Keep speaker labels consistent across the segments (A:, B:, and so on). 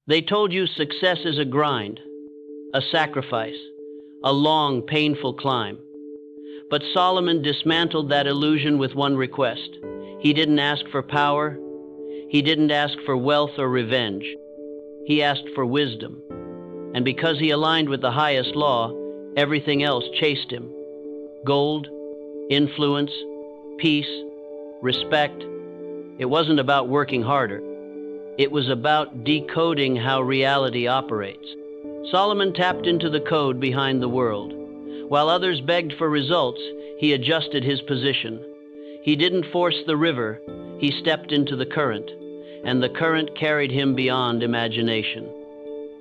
A: They told you success is a grind, a sacrifice, a long, painful climb. But Solomon dismantled that illusion with one request. He didn't ask for power. He didn't ask for wealth or revenge. He asked for wisdom. And because he aligned with the highest law, everything else chased him. Gold, influence, peace, respect. It wasn't about working harder. It was about decoding how reality operates. Solomon tapped into the code behind the world. While others begged for results, he adjusted his position. He didn't force the river, he stepped into the current, and the current carried him beyond imagination.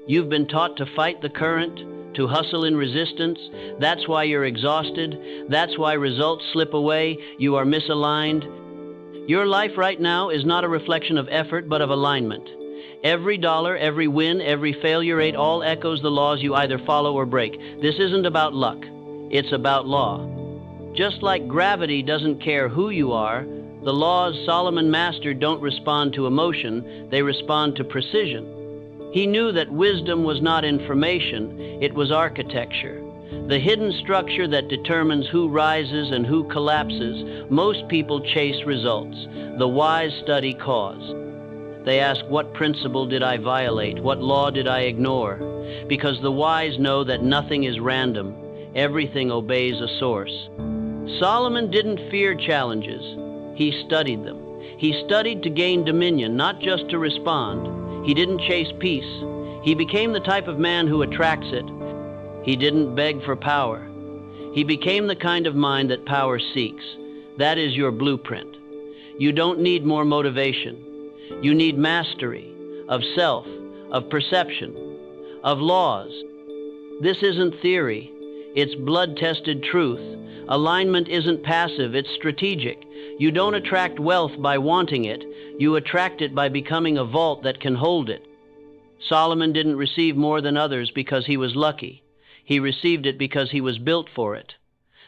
A: You've been taught to fight the current, to hustle in resistance. That's why you're exhausted. That's why results slip away. You are misaligned. Your life right now is not a reflection of effort, but of alignment. Every dollar, every win, every failure rate all echoes the laws you either follow or break. This isn't about luck. It's about law. Just like gravity doesn't care who you are, the laws Solomon mastered don't respond to emotion, they respond to precision. He knew that wisdom was not information, it was architecture. The hidden structure that determines who rises and who collapses. Most people chase results. The wise study cause. They ask, what principle did I violate? What law did I ignore? Because the wise know that nothing is random. Everything obeys a source. Solomon didn't fear challenges. He studied them. He studied to gain dominion, not just to respond. He didn't chase peace. He became the type of man who attracts it. He didn't beg for power. He became the kind of mind that power seeks. That is your blueprint. You don't need more motivation. You need mastery of self, of perception, of laws. This isn't theory. It's blood-tested truth. Alignment isn't passive, it's strategic. You don't attract wealth by wanting it. You attract it by becoming a vault that can hold it. Solomon didn't receive more than others because he was lucky. He received it because he was built for it.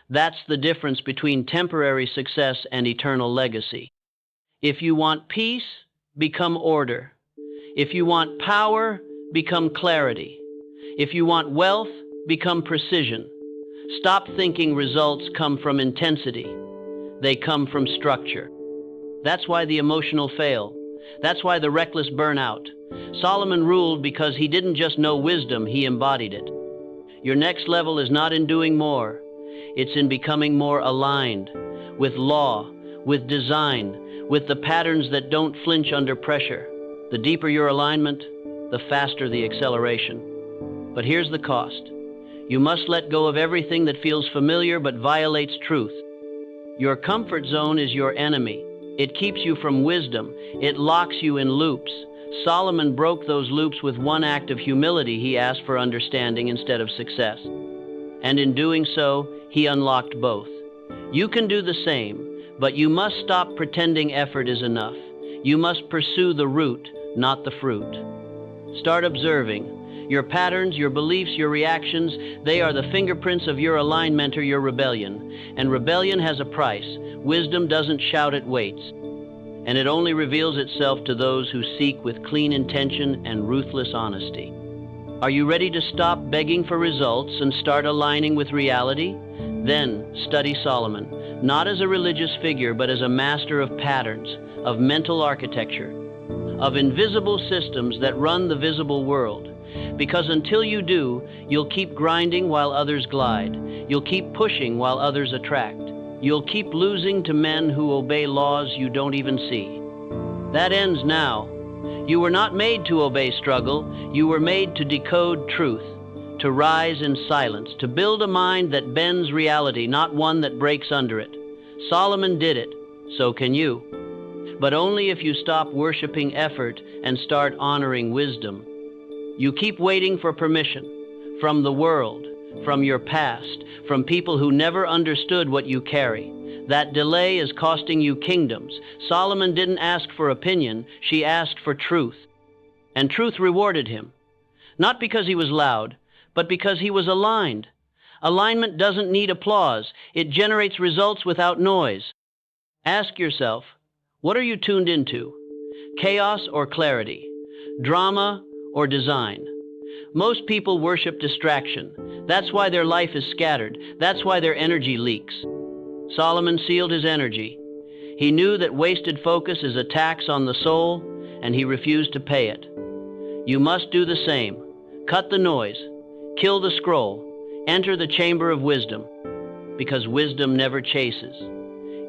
A: That's the difference between temporary success and eternal legacy. If you want peace, become order. If you want power, become clarity. If you want wealth, become precision. Stop thinking results come from intensity. They come from structure. That's why the emotional fail. That's why the reckless burn out. Solomon ruled because he didn't just know wisdom, he embodied it. Your next level is not in doing more. It's in becoming more aligned with law, with design, with the patterns that don't flinch under pressure. The deeper your alignment, the faster the acceleration. But here's the cost. You must let go of everything that feels familiar but violates truth. Your comfort zone is your enemy. It keeps you from wisdom. It locks you in loops. Solomon broke those loops with one act of humility. He asked for understanding instead of success. And in doing so, he unlocked both. You can do the same, but you must stop pretending effort is enough. You must pursue the root, not the fruit. Start observing. Your patterns, your beliefs, your reactions, they are the fingerprints of your alignment or your rebellion. And rebellion has a price. Wisdom doesn't shout, it waits. And it only reveals itself to those who seek with clean intention and ruthless honesty. Are you ready to stop begging for results and start aligning with reality? Then study Solomon, not as a religious figure, but as a master of patterns, of mental architecture, of invisible systems that run the visible world. Because until you do, you'll keep grinding while others glide. You'll keep pushing while others attract. You'll keep losing to men who obey laws you don't even see. That ends now. You were not made to obey struggle. You were made to decode truth, to rise in silence, to build a mind that bends reality, not one that breaks under it. Solomon did it. So can you. But only if you stop worshiping effort and start honoring wisdom. You keep waiting for permission from the world, from your past, from people who never understood what you carry. That delay is costing you kingdoms. Solomon didn't ask for opinion, she asked for truth. And truth rewarded him. Not because he was loud, but because he was aligned. Alignment doesn't need applause. It generates results without noise. Ask yourself, what are you tuned into? Chaos or clarity? Drama or design. Most people worship distraction. That's why their life is scattered. That's why their energy leaks. Solomon sealed his energy. He knew that wasted focus is a tax on the soul, and he refused to pay it. You must do the same. Cut the noise. Kill the scroll. Enter the chamber of wisdom. Because wisdom never chases.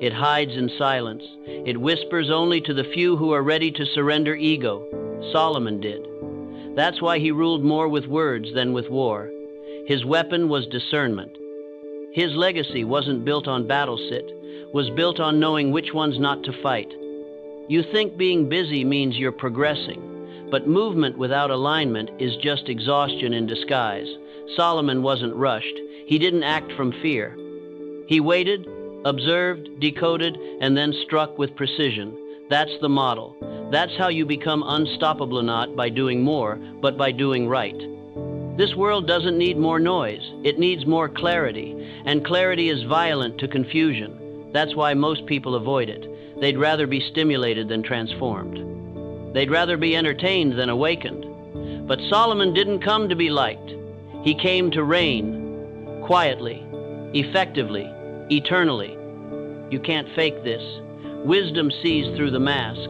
A: It hides in silence. It whispers only to the few who are ready to surrender ego. Solomon did. That's why he ruled more with words than with war. His weapon was discernment. His legacy wasn't built on battle sit, was built on knowing which ones not to fight. You think being busy means you're progressing, but movement without alignment is just exhaustion in disguise. Solomon wasn't rushed. He didn't act from fear. He waited, observed, decoded, and then struck with precision. That's the model. That's how you become unstoppable, not by doing more, but by doing right. This world doesn't need more noise. It needs more clarity, and clarity is violent to confusion. That's why most people avoid it. They'd rather be stimulated than transformed. They'd rather be entertained than awakened. But Solomon didn't come to be liked. He came to reign, quietly, effectively, eternally. You can't fake this. Wisdom sees through the mask.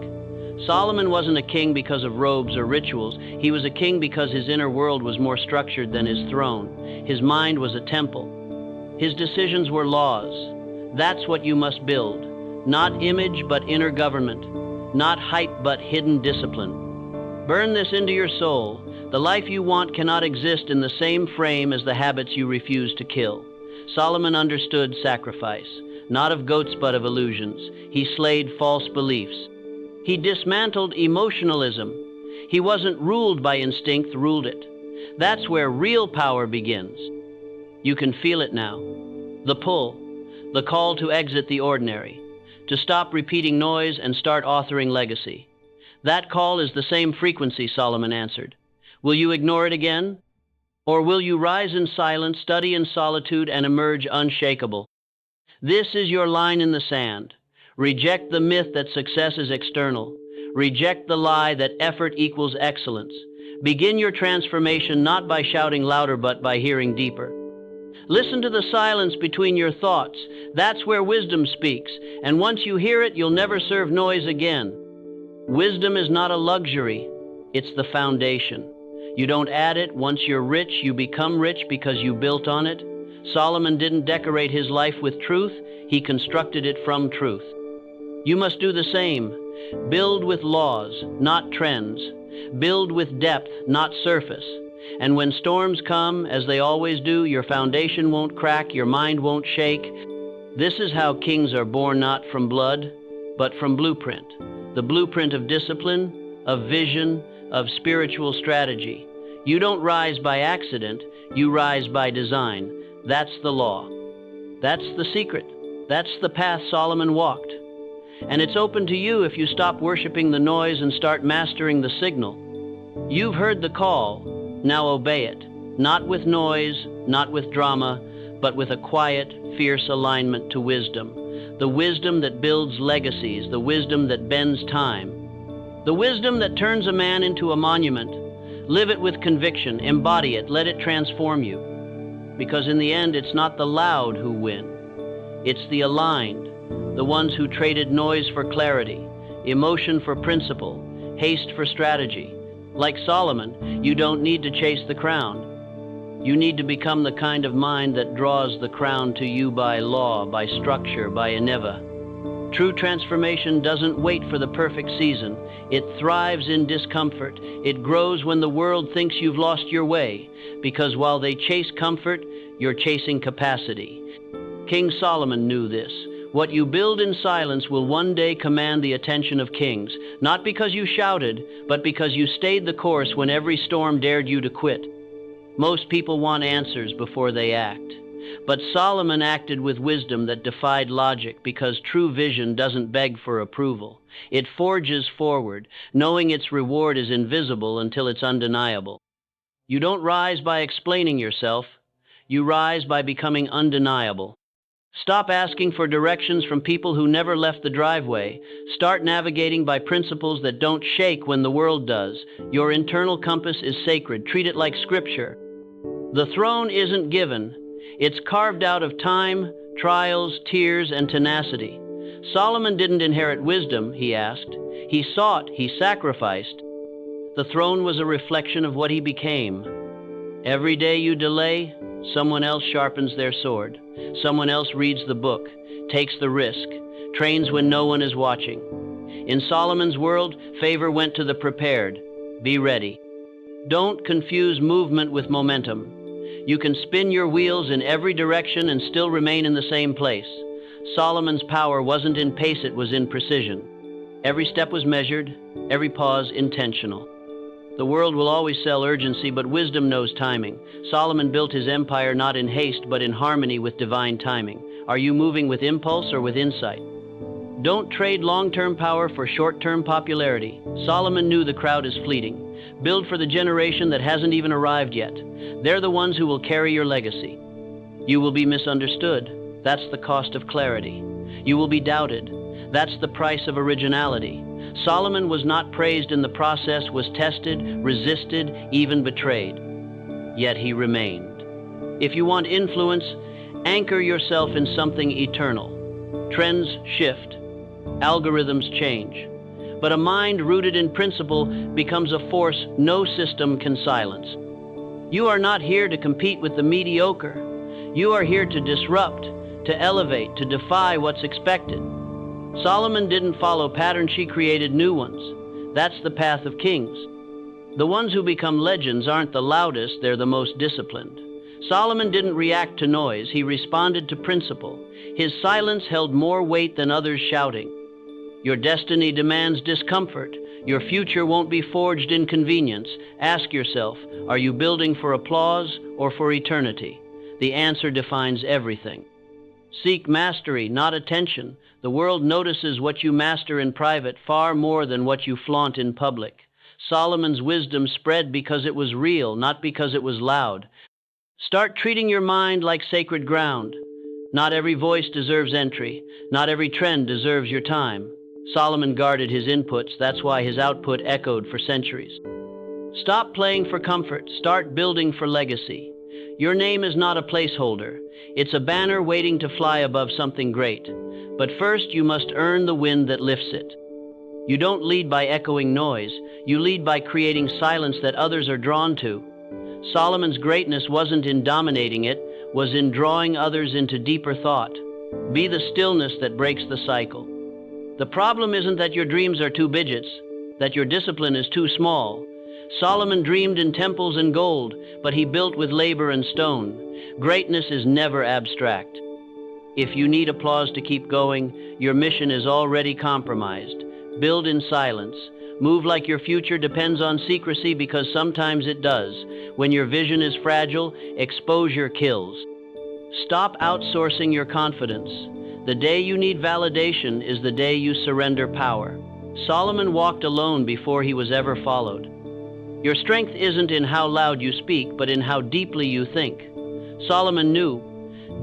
A: Solomon wasn't a king because of robes or rituals. He was a king because his inner world was more structured than his throne. His mind was a temple. His decisions were laws. That's what you must build. Not image, but inner government. Not hype, but hidden discipline. Burn this into your soul. The life you want cannot exist in the same frame as the habits you refuse to kill. Solomon understood sacrifice, not of goats but of illusions. He slayed false beliefs. He dismantled emotionalism. He wasn't ruled by instinct, ruled it. That's where real power begins. You can feel it now. The pull, the call to exit the ordinary, to stop repeating noise and start authoring legacy. That call is the same frequency, Solomon answered. Will you ignore it again? Or will you rise in silence, study in solitude, and emerge unshakable? This is your line in the sand. Reject the myth that success is external. Reject the lie that effort equals excellence. Begin your transformation not by shouting louder but by hearing deeper. Listen to the silence between your thoughts. That's where wisdom speaks, and once you hear it, you'll never serve noise again. Wisdom is not a luxury, it's the foundation. You don't add it. Once you're rich, you become rich because you built on it. Solomon didn't decorate his life with truth, he constructed it from truth. You must do the same. Build with laws, not trends. Build with depth, not surface. And when storms come, as they always do, your foundation won't crack, your mind won't shake. This is how kings are born, not from blood, but from blueprint. The blueprint of discipline, of vision, of spiritual strategy. You don't rise by accident, you rise by design. That's the law. That's the secret. That's the path Solomon walked. And it's open to you if you stop worshiping the noise and start mastering the signal. You've heard the call, now obey it. Not with noise, not with drama, but with a quiet, fierce alignment to wisdom. The wisdom that builds legacies, the wisdom that bends time. The wisdom that turns a man into a monument. Live it with conviction, embody it, let it transform you. Because in the end, it's not the loud who win. It's the aligned, the ones who traded noise for clarity, emotion for principle, haste for strategy. Like Solomon, you don't need to chase the crown. You need to become the kind of mind that draws the crown to you by law, by structure, by eneva. True transformation doesn't wait for the perfect season. It thrives in discomfort. It grows when the world thinks you've lost your way, because while they chase comfort, you're chasing capacity. King Solomon knew this. What you build in silence will one day command the attention of kings, not because you shouted, but because you stayed the course when every storm dared you to quit. Most people want answers before they act. But Solomon acted with wisdom that defied logic, because true vision doesn't beg for approval. It forges forward, knowing its reward is invisible until it's undeniable. You don't rise by explaining yourself. You rise by becoming undeniable. Stop asking for directions from people who never left the driveway. Start navigating by principles that don't shake when the world does. Your internal compass is sacred. Treat it like scripture. The throne isn't given. It's carved out of time, trials, tears, and tenacity. Solomon didn't inherit wisdom, he asked. He sought, he sacrificed. The throne was a reflection of what he became. Every day you delay, someone else sharpens their sword. Someone else reads the book, takes the risk, trains when no one is watching. In Solomon's world, favor went to the prepared. Be ready. Don't confuse movement with momentum. You can spin your wheels in every direction and still remain in the same place. Solomon's power wasn't in pace, it was in precision. Every step was measured, every pause intentional. The world will always sell urgency, but wisdom knows timing. Solomon built his empire not in haste, but in harmony with divine timing. Are you moving with impulse or with insight? Don't trade long-term power for short-term popularity. Solomon knew the crowd is fleeting. Build for the generation that hasn't even arrived yet. They're the ones who will carry your legacy. You will be misunderstood. That's the cost of clarity. You will be doubted. That's the price of originality. Solomon was not praised in the process, was tested, resisted, even betrayed. Yet he remained. If you want influence, anchor yourself in something eternal. Trends shift. Algorithms change. But a mind rooted in principle becomes a force no system can silence. You are not here to compete with the mediocre. You are here to disrupt, to elevate, to defy what's expected. Solomon didn't follow patterns, she created new ones. That's the path of kings. The ones who become legends aren't the loudest, they're the most disciplined. Solomon didn't react to noise, he responded to principle. His silence held more weight than others shouting. Your destiny demands discomfort. Your future won't be forged in convenience. Ask yourself, are you building for applause or for eternity? The answer defines everything. Seek mastery, not attention. The world notices what you master in private far more than what you flaunt in public. Solomon's wisdom spread because it was real, not because it was loud. Start treating your mind like sacred ground. Not every voice deserves entry. Not every trend deserves your time. Solomon guarded his inputs, that's why his output echoed for centuries. Stop playing for comfort, start building for legacy. Your name is not a placeholder. It's a banner waiting to fly above something great. But first, you must earn the wind that lifts it. You don't lead by echoing noise. You lead by creating silence that others are drawn to. Solomon's greatness wasn't in dominating it, was in drawing others into deeper thought. Be the stillness that breaks the cycle. The problem isn't that your dreams are too big, that your discipline is too small. Solomon dreamed in temples and gold, but he built with labor and stone. Greatness is never abstract. If you need applause to keep going, your mission is already compromised. Build in silence. Move like your future depends on secrecy, because sometimes it does. When your vision is fragile, exposure kills. Stop outsourcing your confidence. The day you need validation is the day you surrender power. Solomon walked alone before he was ever followed. Your strength isn't in how loud you speak, but in how deeply you think. Solomon knew,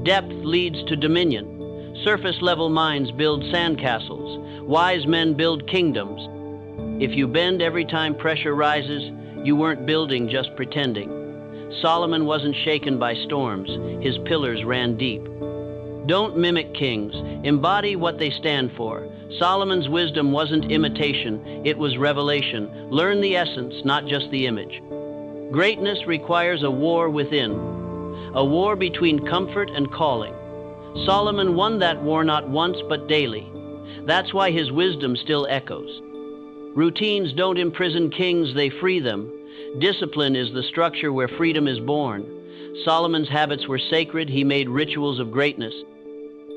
A: depth leads to dominion. Surface-level minds build sandcastles. Wise men build kingdoms. If you bend every time pressure rises, you weren't building, just pretending. Solomon wasn't shaken by storms. His pillars ran deep. Don't mimic kings. Embody what they stand for. Solomon's wisdom wasn't imitation, it was revelation. Learn the essence, not just the image. Greatness requires a war within, a war between comfort and calling. Solomon won that war not once but daily. That's why his wisdom still echoes. Routines don't imprison kings, they free them. Discipline is the structure where freedom is born. Solomon's habits were sacred, he made rituals of greatness.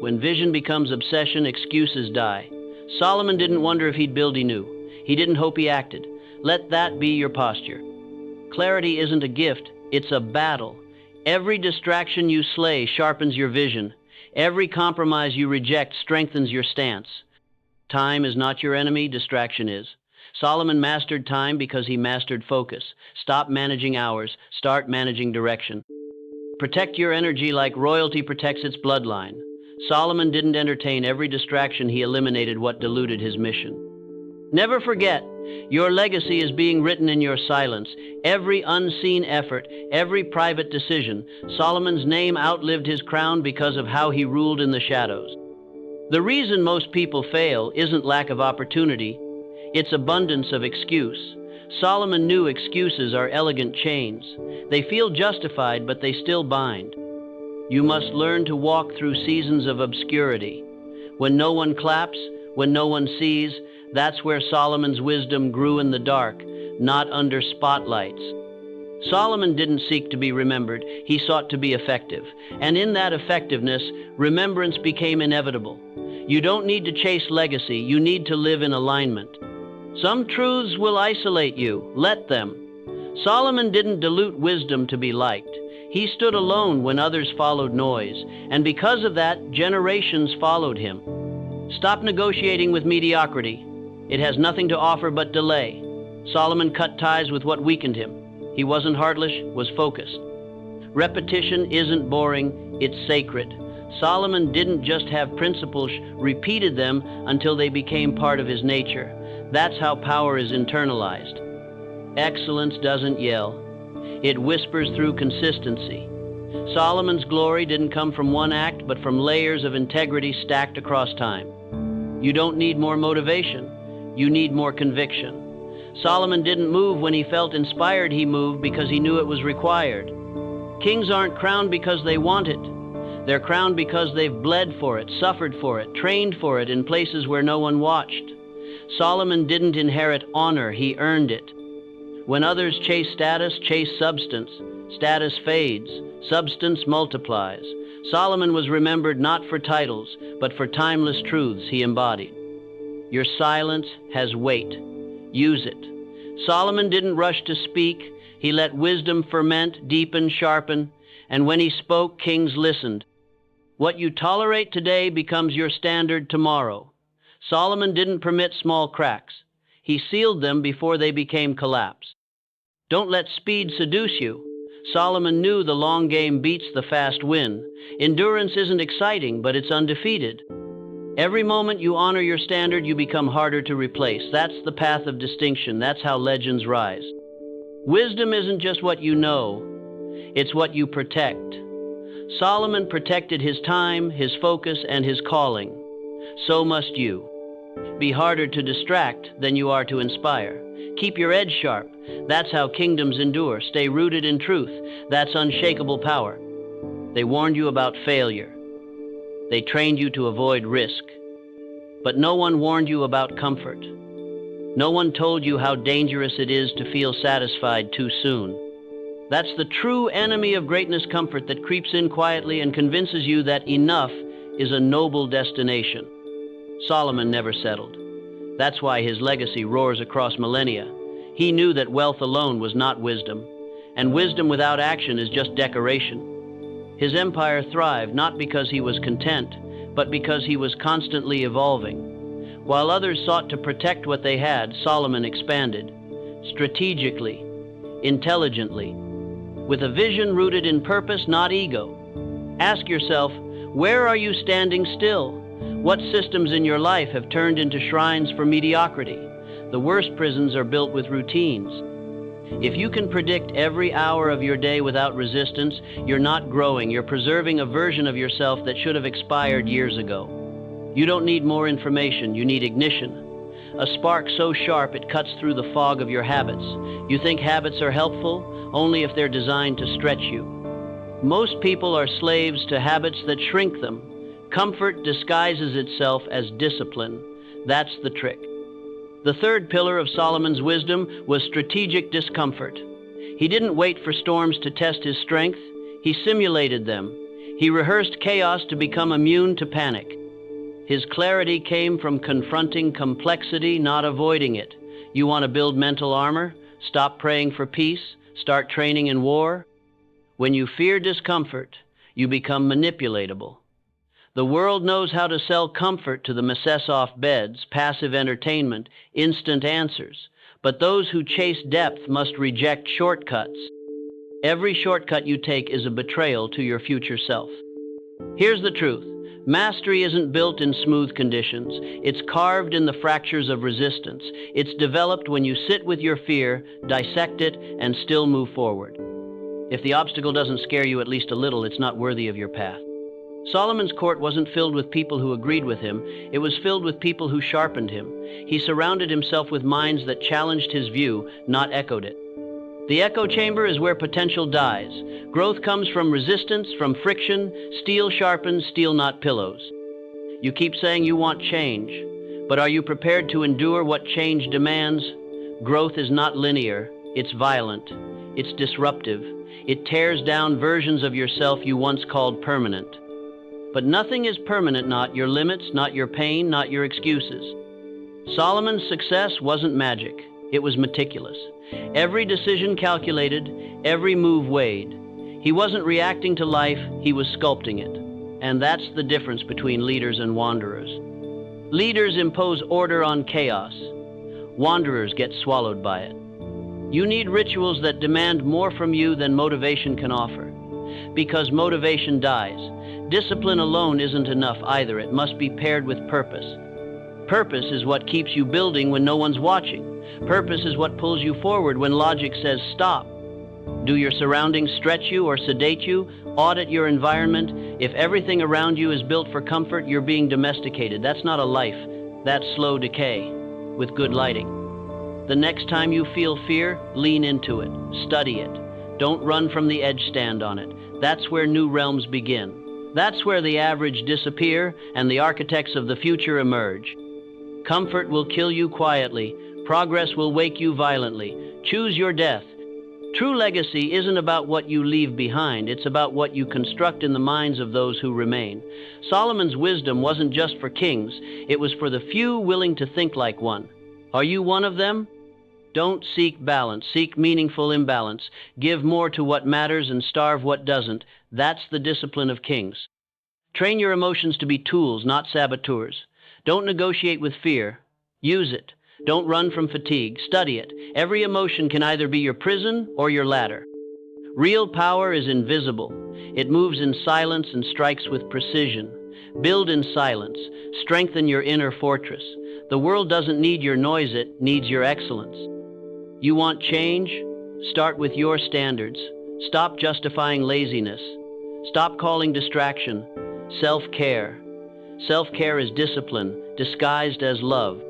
A: When vision becomes obsession, excuses die. Solomon didn't wonder if he'd build, he knew. He didn't hope, he acted. Let that be your posture. Clarity isn't a gift, it's a battle. Every distraction you slay sharpens your vision. Every compromise you reject strengthens your stance. Time is not your enemy, distraction is. Solomon mastered time because he mastered focus. Stop managing hours, start managing direction. Protect your energy like royalty protects its bloodline. Solomon didn't entertain every distraction, he eliminated what diluted his mission. Never forget, your legacy is being written in your silence. Every unseen effort, every private decision. Solomon's name outlived his crown because of how he ruled in the shadows. The reason most people fail isn't lack of opportunity, it's abundance of excuse. Solomon knew excuses are elegant chains. They feel justified, but they still bind. You must learn to walk through seasons of obscurity. When no one claps, when no one sees, that's where Solomon's wisdom grew in the dark, not under spotlights. Solomon didn't seek to be remembered, he sought to be effective. And in that effectiveness, remembrance became inevitable. You don't need to chase legacy, you need to live in alignment. Some truths will isolate you, let them. Solomon didn't dilute wisdom to be liked. He stood alone when others followed noise, and because of that, generations followed him. Stop negotiating with mediocrity. It has nothing to offer but delay. Solomon cut ties with what weakened him. He wasn't heartless, was focused. Repetition isn't boring, it's sacred. Solomon didn't just have principles, repeated them until they became part of his nature. That's how power is internalized. Excellence doesn't yell. It whispers through consistency. Solomon's glory didn't come from one act, but from layers of integrity stacked across time. You don't need more motivation. You need more conviction. Solomon didn't move when he felt inspired, he moved because he knew it was required. Kings aren't crowned because they want it. They're crowned because they've bled for it, suffered for it, trained for it in places where no one watched. Solomon didn't inherit honor, he earned it. When others chase status, chase substance. Status fades, substance multiplies. Solomon was remembered not for titles, but for timeless truths he embodied. Your silence has weight. Use it. Solomon didn't rush to speak. He let wisdom ferment, deepen, sharpen, and when he spoke, kings listened. What you tolerate today becomes your standard tomorrow. Solomon didn't permit small cracks. He sealed them before they became collapse. Don't let speed seduce you. Solomon knew the long game beats the fast win. Endurance isn't exciting, but it's undefeated. Every moment you honor your standard, you become harder to replace. That's the path of distinction. That's how legends rise. Wisdom isn't just what you know, it's what you protect. Solomon protected his time, his focus, and his calling. So must you. Be harder to distract than you are to inspire. Keep your edge sharp. That's how kingdoms endure. Stay rooted in truth. That's unshakable power. They warned you about failure. They trained you to avoid risk. But no one warned you about comfort. No one told you how dangerous it is to feel satisfied too soon. That's the true enemy of greatness, comfort that creeps in quietly and convinces you that enough is a noble destination. Solomon never settled. That's why his legacy roars across millennia. He knew that wealth alone was not wisdom, and wisdom without action is just decoration. His empire thrived not because he was content, but because he was constantly evolving. While others sought to protect what they had, Solomon expanded, strategically, intelligently, with a vision rooted in purpose, not ego. Ask yourself, where are you standing still? What systems in your life have turned into shrines for mediocrity? The worst prisons are built with routines. If you can predict every hour of your day without resistance, you're not growing, you're preserving a version of yourself that should have expired years ago. You don't need more information, you need ignition. A spark so sharp it cuts through the fog of your habits. You think habits are helpful? Only if they're designed to stretch you. Most people are slaves to habits that shrink them. Comfort disguises itself as discipline. That's the trick. The third pillar of Solomon's wisdom was strategic discomfort. He didn't wait for storms to test his strength. He simulated them. He rehearsed chaos to become immune to panic. His clarity came from confronting complexity, not avoiding it. You want to build mental armor? Stop praying for peace. Start training in war. When you fear discomfort, you become manipulatable. The world knows how to sell comfort to the Massesoff beds, passive entertainment, instant answers. But those who chase depth must reject shortcuts. Every shortcut you take is a betrayal to your future self. Here's the truth. Mastery isn't built in smooth conditions. It's carved in the fractures of resistance. It's developed when you sit with your fear, dissect it, and still move forward. If the obstacle doesn't scare you at least a little, it's not worthy of your path. Solomon's court wasn't filled with people who agreed with him. It was filled with people who sharpened him. He surrounded himself with minds that challenged his view, not echoed it. The echo chamber is where potential dies. Growth comes from resistance, from friction. Steel sharpens, steel not pillows. You keep saying you want change, but are you prepared to endure what change demands? Growth is not linear. It's violent. It's disruptive. It tears down versions of yourself you once called permanent. But nothing is permanent, not your limits, not your pain, not your excuses. Solomon's success wasn't magic. It was meticulous. Every decision calculated, every move weighed. He wasn't reacting to life, he was sculpting it. And that's the difference between leaders and wanderers. Leaders impose order on chaos. Wanderers get swallowed by it. You need rituals that demand more from you than motivation can offer. Because motivation dies. Discipline alone isn't enough either. It must be paired with purpose. Purpose is what keeps you building when no one's watching. Purpose is what pulls you forward when logic says stop. Do your surroundings stretch you or sedate you? Audit your environment. If everything around you is built for comfort, you're being domesticated. That's not a life. That's slow decay with good lighting. The next time you feel fear, lean into it. Study it. Don't run from the edge, stand on it. That's where new realms begin. That's where the average disappear and the architects of the future emerge. Comfort will kill you quietly. Progress will wake you violently. Choose your death. True legacy isn't about what you leave behind. It's about what you construct in the minds of those who remain. Solomon's wisdom wasn't just for kings. It was for the few willing to think like one. Are you one of them? Don't seek balance. Seek meaningful imbalance. Give more to what matters and starve what doesn't. That's the discipline of kings. Train your emotions to be tools, not saboteurs. Don't negotiate with fear. Use it. Don't run from fatigue. Study it. Every emotion can either be your prison or your ladder. Real power is invisible. It moves in silence and strikes with precision. Build in silence. Strengthen your inner fortress. The world doesn't need your noise, it needs your excellence. You want change? Start with your standards. Stop justifying laziness. Stop calling distraction self-care. Self-care is discipline, disguised as love.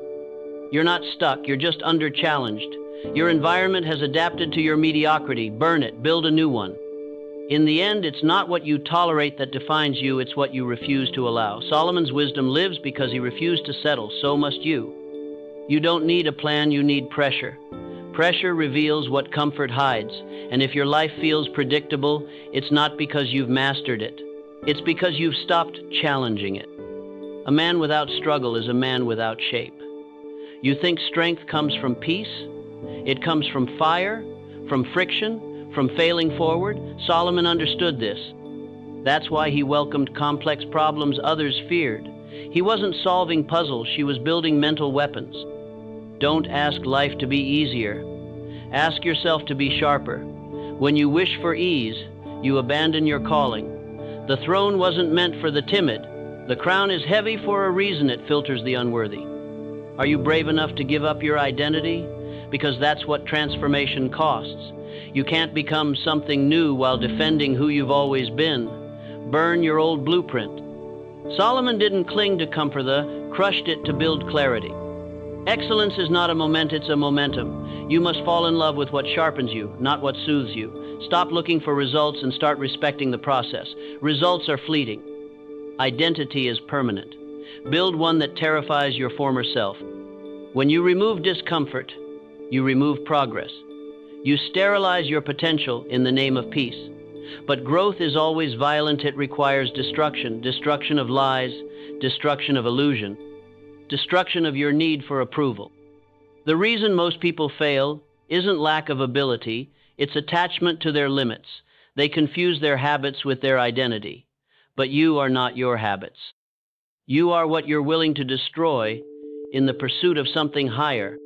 A: You're not stuck, you're just under-challenged. Your environment has adapted to your mediocrity. Burn it, build a new one. In the end, it's not what you tolerate that defines you, it's what you refuse to allow. Solomon's wisdom lives because he refused to settle, so must you. You don't need a plan, you need pressure. Pressure reveals what comfort hides, and if your life feels predictable, it's not because you've mastered it. It's because you've stopped challenging it. A man without struggle is a man without shape. You think strength comes from peace? It comes from fire, from friction, from failing forward. Solomon understood this. That's why he welcomed complex problems others feared. He wasn't solving puzzles, she was building mental weapons. Don't ask life to be easier. Ask yourself to be sharper. When you wish for ease, you abandon your calling. The throne wasn't meant for the timid. The crown is heavy for a reason. It filters the unworthy. Are you brave enough to give up your identity? Because that's what transformation costs. You can't become something new while defending who you've always been. Burn your old blueprint. Solomon didn't cling to comfort, crushed it to build clarity. Excellence is not a moment, it's a momentum. You must fall in love with what sharpens you, not what soothes you. Stop looking for results and start respecting the process. Results are fleeting. Identity is permanent. Build one that terrifies your former self. When you remove discomfort, you remove progress. You sterilize your potential in the name of peace. But growth is always violent. It requires destruction. Destruction of lies, destruction of illusion, destruction of your need for approval. The reason most people fail isn't lack of ability, it's attachment to their limits. They confuse their habits with their identity. But you are not your habits. You are what you're willing to destroy in the pursuit of something higher.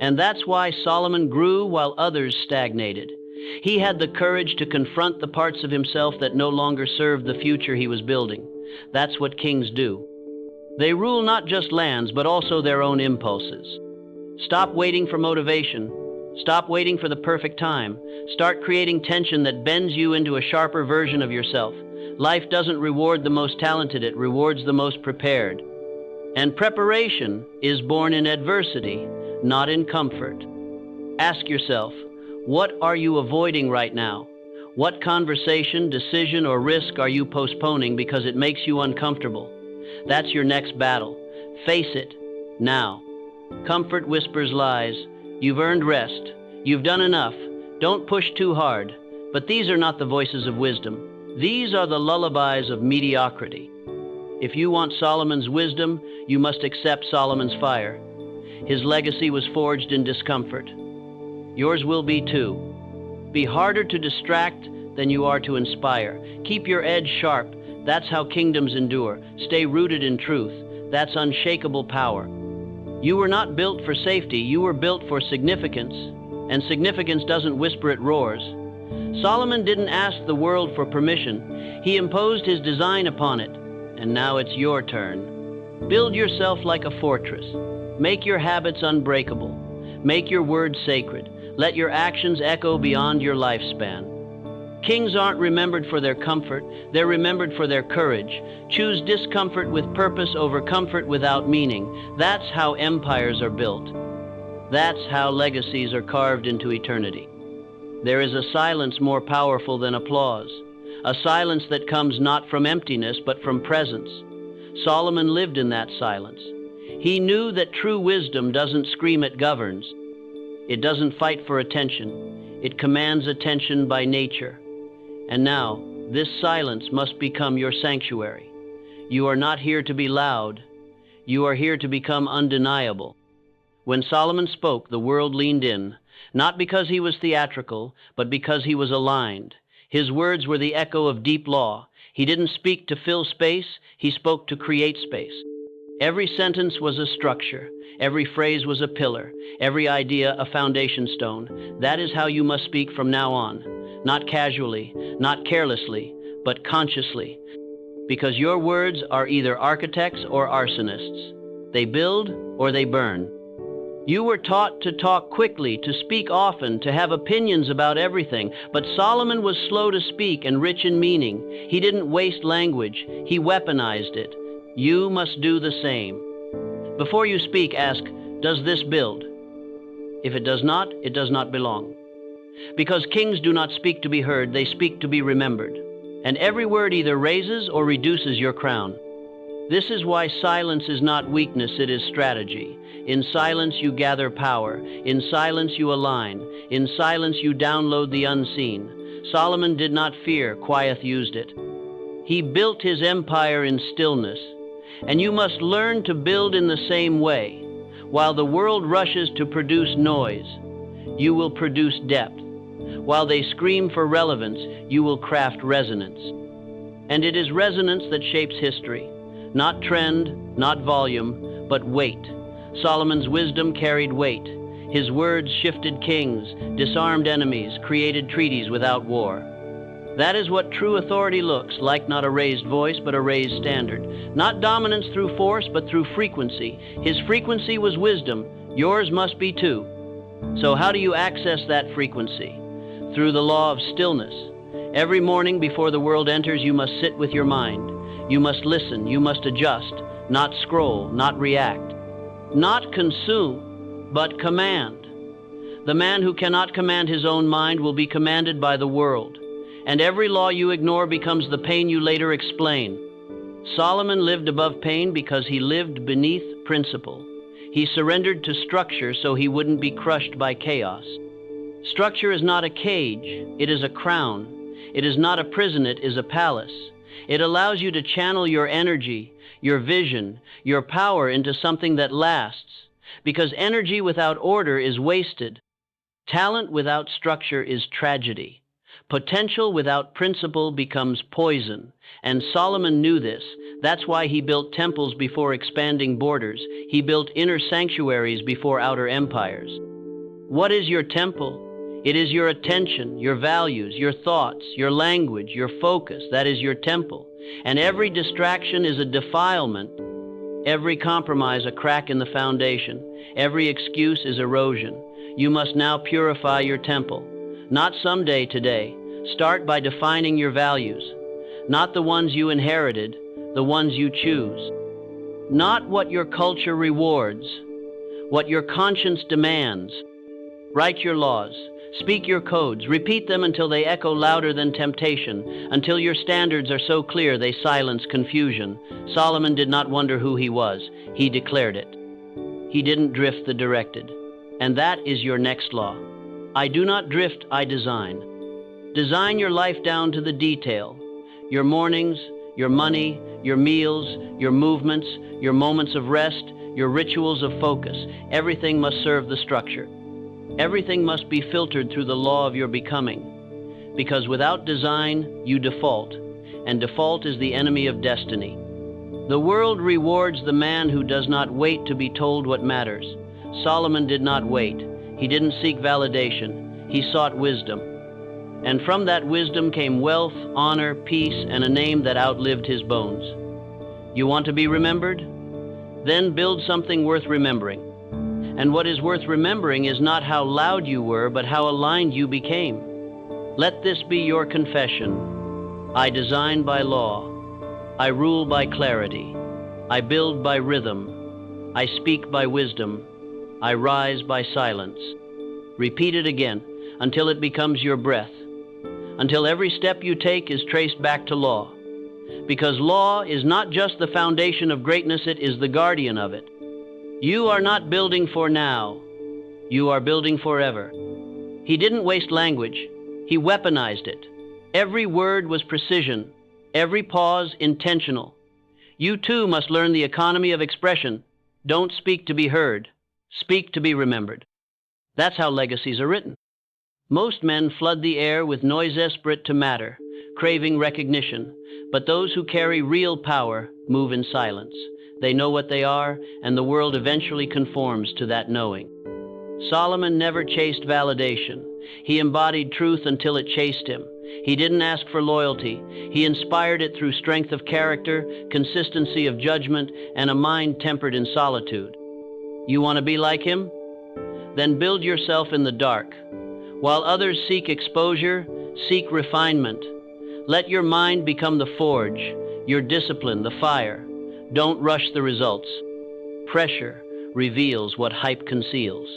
A: And that's why Solomon grew while others stagnated. He had the courage to confront the parts of himself that no longer served the future he was building. That's what kings do. They rule not just lands, but also their own impulses. Stop waiting for motivation. Stop waiting for the perfect time. Start creating tension that bends you into a sharper version of yourself. Life doesn't reward the most talented, it rewards the most prepared. And preparation is born in adversity, not in comfort. Ask yourself, what are you avoiding right now? What conversation, decision, or risk are you postponing because it makes you uncomfortable? That's your next battle. Face it, now. Comfort whispers lies. You've earned rest. You've done enough. Don't push too hard. But these are not the voices of wisdom. These are the lullabies of mediocrity. If you want Solomon's wisdom, you must accept Solomon's fire. His legacy was forged in discomfort. Yours will be too. Be harder to distract than you are to inspire. Keep your edge sharp. That's how kingdoms endure. Stay rooted in truth. That's unshakable power. You were not built for safety. You were built for significance. And significance doesn't whisper, it roars. Solomon didn't ask the world for permission. He imposed his design upon it. And now it's your turn. Build yourself like a fortress. Make your habits unbreakable. Make your words sacred. Let your actions echo beyond your lifespan. Kings aren't remembered for their comfort, they're remembered for their courage. Choose discomfort with purpose over comfort without meaning. That's how empires are built. That's how legacies are carved into eternity. There is a silence more powerful than applause, a silence that comes not from emptiness but from presence. Solomon lived in that silence. He knew that true wisdom doesn't scream, it governs. It doesn't fight for attention. It commands attention by nature. And now, this silence must become your sanctuary. You are not here to be loud. You are here to become undeniable. When Solomon spoke, the world leaned in, not because he was theatrical, but because he was aligned. His words were the echo of deep law. He didn't speak to fill space, he spoke to create space. Every sentence was a structure. Every phrase was a pillar. Every idea a foundation stone. That is how you must speak from now on. Not casually, not carelessly, but consciously. Because your words are either architects or arsonists. They build or they burn. You were taught to talk quickly, to speak often, to have opinions about everything. But Solomon was slow to speak and rich in meaning. He didn't waste language. He weaponized it. You must do the same. Before you speak, ask, does this build? If it does not, it does not belong. Because kings do not speak to be heard, they speak to be remembered. And every word either raises or reduces your crown. This is why silence is not weakness, it is strategy. In silence you gather power. In silence you align. In silence you download the unseen. Solomon did not fear, Quiet used it. He built his empire in stillness. And you must learn to build in the same way. While the world rushes to produce noise, you will produce depth. While they scream for relevance, you will craft resonance. And it is resonance that shapes history. Not trend, not volume, but weight. Solomon's wisdom carried weight. His words shifted kings, disarmed enemies, created treaties without war. That is what true authority looks like, not a raised voice, but a raised standard. Not dominance through force, but through frequency. His frequency was wisdom. Yours must be too. So how do you access that frequency? Through the law of stillness. Every morning before the world enters, you must sit with your mind. You must listen, you must adjust, not scroll, not react. Not consume, but command. The man who cannot command his own mind will be commanded by the world. And every law you ignore becomes the pain you later explain. Solomon lived above pain because he lived beneath principle. He surrendered to structure so he wouldn't be crushed by chaos. Structure is not a cage, it is a crown. It is not a prison, it is a palace. It allows you to channel your energy, your vision, your power into something that lasts. Because energy without order is wasted. Talent without structure is tragedy. Potential without principle becomes poison, and Solomon knew this. That's why he built temples before expanding borders. He built inner sanctuaries before outer empires. What is your temple? It is your attention, your values, your thoughts, your language, your focus. That is your temple. And every distraction is a defilement. Every compromise a crack in the foundation. Every excuse is erosion. You must now purify your temple. Not someday, today. Start by defining your values. Not the ones you inherited, the ones you choose. Not what your culture rewards, what your conscience demands. Write your laws, speak your codes, repeat them until they echo louder than temptation, until your standards are so clear they silence confusion. Solomon did not wonder who he was, he declared it. He didn't drift the directed. And that is your next law. I do not drift, I design. Design your life down to the detail. Your mornings, your money, your meals, your movements, your moments of rest, your rituals of focus. Everything must serve the structure. Everything must be filtered through the law of your becoming. Because without design, you default. And default is the enemy of destiny. The world rewards the man who does not wait to be told what matters. Solomon did not wait. He didn't seek validation. He sought wisdom. And from that wisdom came wealth, honor, peace, and a name that outlived his bones. You want to be remembered? Then build something worth remembering. And what is worth remembering is not how loud you were, but how aligned you became. Let this be your confession. I design by law. I rule by clarity. I build by rhythm. I speak by wisdom. I rise by silence. Repeat it again until it becomes your breath. Until every step you take is traced back to law. Because law is not just the foundation of greatness, it is the guardian of it. You are not building for now. You are building forever. He didn't waste language. He weaponized it. Every word was precision. Every pause intentional. You too must learn the economy of expression. Don't speak to be heard. Speak to be remembered. That's how legacies are written. Most men flood the air with noise desperate to matter, craving recognition, but those who carry real power move in silence. They know what they are, and the world eventually conforms to that knowing. Solomon never chased validation. He embodied truth until it chased him. He didn't ask for loyalty. He inspired it through strength of character, consistency of judgment, and a mind tempered in solitude. You want to be like him? Then build yourself in the dark. While others seek exposure, seek refinement. Let your mind become the forge, your discipline the fire. Don't rush the results. Pressure reveals what hype conceals.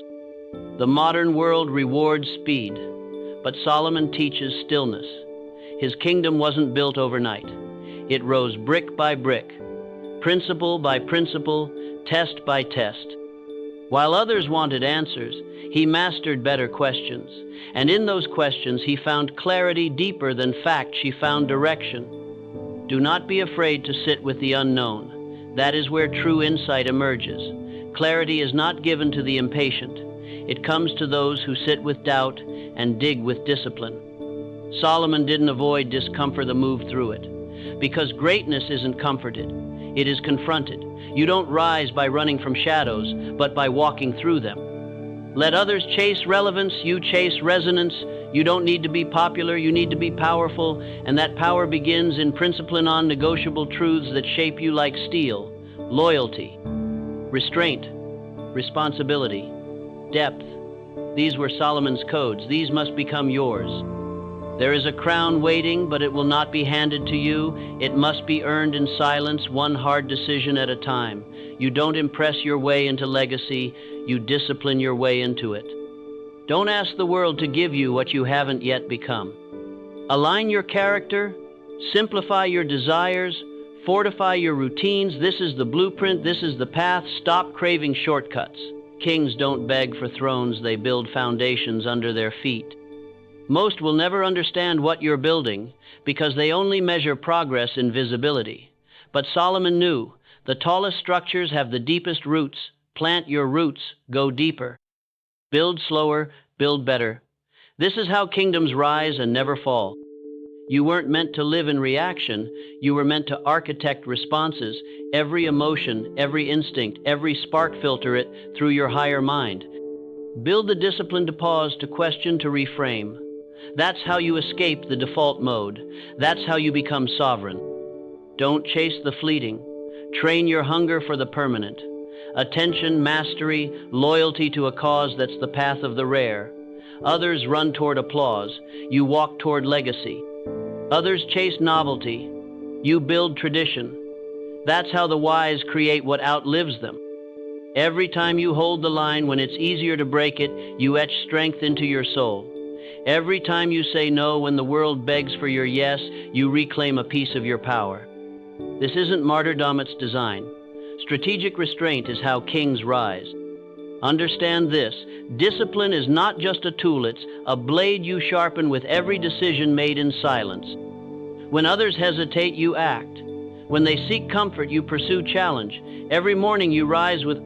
A: The modern world rewards speed, but Solomon teaches stillness. His kingdom wasn't built overnight. It rose brick by brick, principle by principle, test by test. While others wanted answers, he mastered better questions. And in those questions, he found clarity deeper than fact. She found direction. Do not be afraid to sit with the unknown. That is where true insight emerges. Clarity is not given to the impatient. It comes to those who sit with doubt and dig with discipline. Solomon didn't avoid discomfort to move through it. Because greatness isn't comforted. It is confronted. You don't rise by running from shadows, but by walking through them. Let others chase relevance, you chase resonance. You don't need to be popular, you need to be powerful, and that power begins in principle and non-negotiable truths that shape you like steel. Loyalty, restraint, responsibility, depth. These were Solomon's codes. These must become yours. There is a crown waiting, but it will not be handed to you. It must be earned in silence, one hard decision at a time. You don't impress your way into legacy, you discipline your way into it. Don't ask the world to give you what you haven't yet become. Align your character, simplify your desires, fortify your routines. This is the blueprint, this is the path. Stop craving shortcuts. Kings don't beg for thrones, they build foundations under their feet. Most will never understand what you're building because they only measure progress in visibility. But Solomon knew the tallest structures have the deepest roots. Plant your roots, go deeper. Build slower, build better. This is how kingdoms rise and never fall. You weren't meant to live in reaction. You were meant to architect responses. Every emotion, every instinct, every spark, filter it through your higher mind. Build the discipline to pause, to question, to reframe. That's how you escape the default mode. That's how you become sovereign. Don't chase the fleeting. Train your hunger for the permanent. Attention, mastery, loyalty to a cause that's the path of the rare. Others run toward applause. You walk toward legacy. Others chase novelty. You build tradition. That's how the wise create what outlives them. Every time you hold the line when it's easier to break it, you etch strength into your soul. Every time you say no when the world begs for your yes, you reclaim a piece of your power. This isn't martyrdom, it's design. Strategic restraint is how kings rise. Understand this: discipline is not just a tool, it's a blade you sharpen with every decision made in silence. When others hesitate, you act. When they seek comfort, you pursue challenge. Every morning you rise with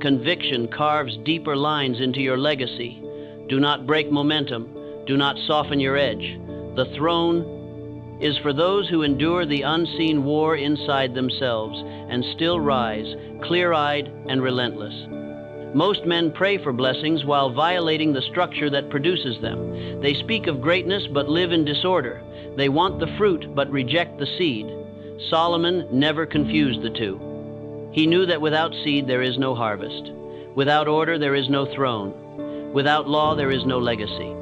A: conviction carves deeper lines into your legacy. Do not break momentum. Do not soften your edge. The throne is for those who endure the unseen war inside themselves and still rise, clear-eyed and relentless. Most men pray for blessings while violating the structure that produces them. They speak of greatness but live in disorder. They want the fruit but reject the seed. Solomon never confused the two. He knew that without seed there is no harvest. Without order there is no throne. Without law there is no legacy.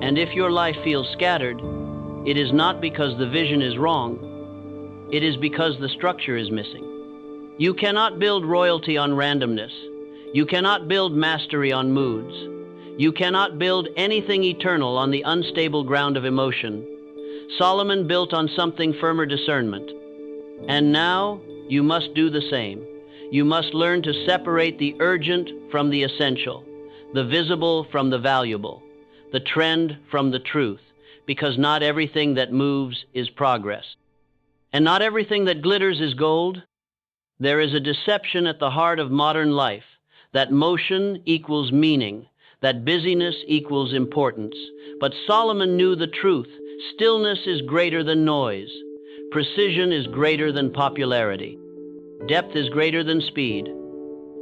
A: And if your life feels scattered, it is not because the vision is wrong. It is because the structure is missing. You cannot build royalty on randomness. You cannot build mastery on moods. You cannot build anything eternal on the unstable ground of emotion. Solomon built on something firmer: discernment. And now you must do the same. You must learn to separate the urgent from the essential, the visible from the valuable, the trend from the truth, because not everything that moves is progress. And not everything that glitters is gold. There is a deception at the heart of modern life, that motion equals meaning, that busyness equals importance. But Solomon knew the truth. Stillness is greater than noise. Precision is greater than popularity. Depth is greater than speed.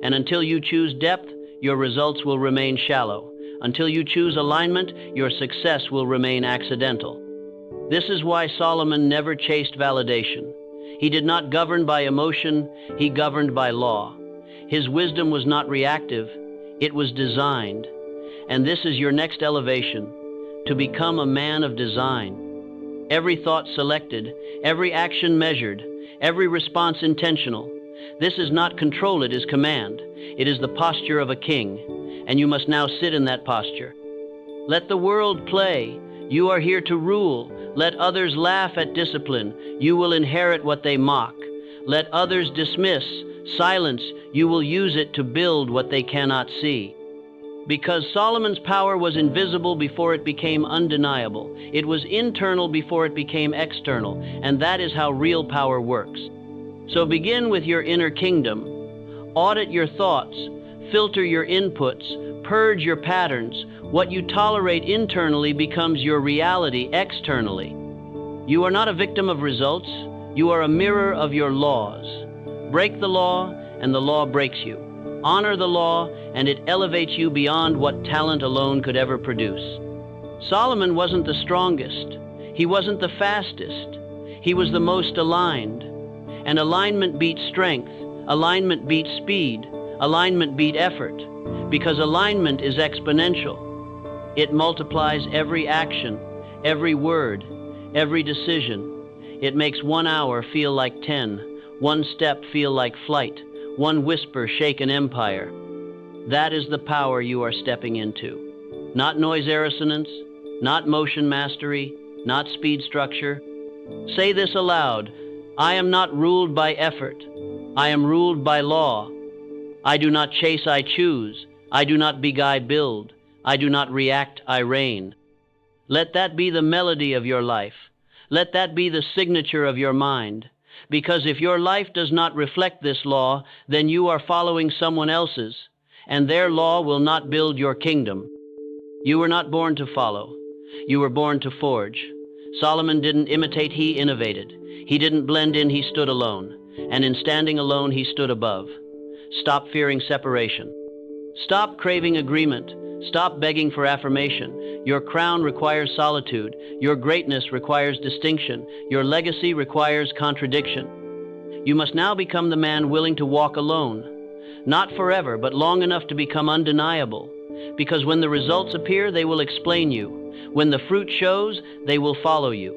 A: And until you choose depth, your results will remain shallow. Until you choose alignment, your success will remain accidental. This is why Solomon never chased validation. He did not govern by emotion, he governed by law. His wisdom was not reactive, it was designed. And this is your next elevation, to become a man of design. Every thought selected, every action measured, every response intentional. This is not control, it is command. It is the posture of a king, and you must now sit in that posture. Let the world play. You are here to rule. Let others laugh at discipline. You will inherit what they mock. Let others dismiss. Silence. You will use it to build what they cannot see. Because Solomon's power was invisible before it became undeniable. It was internal before it became external, and that is how real power works. So begin with your inner kingdom. Audit your thoughts. Filter your inputs. Purge your patterns. What you tolerate internally becomes your reality externally. You are not a victim of results. You are a mirror of your laws. Break the law, and the law breaks you. Honor the law, and it elevates you beyond what talent alone could ever produce. Solomon wasn't the strongest. He wasn't the fastest. He was the most aligned. And alignment beats strength. Alignment beats speed. Alignment beats effort. Because alignment is exponential. It multiplies every action, every word, every decision. It makes 1 hour feel like 10, one step feel like flight, one whisper shake an empire. That is the power you are stepping into. Not noise resonance, not motion mastery, not speed structure. Say this aloud: I am not ruled by effort. I am ruled by law. I do not chase, I choose. I do not beg, I build. I do not react, I reign. Let that be the melody of your life. Let that be the signature of your mind. Because if your life does not reflect this law, then you are following someone else's, and their law will not build your kingdom. You were not born to follow. You were born to forge. Solomon didn't imitate, he innovated. He didn't blend in, he stood alone. And in standing alone, he stood above. Stop fearing separation. Stop craving agreement. Stop begging for affirmation. Your crown requires solitude. Your greatness requires distinction. Your legacy requires contradiction. You must now become the man willing to walk alone. Not forever, but long enough to become undeniable. Because when the results appear, they will explain you. When the fruit shows, they will follow you.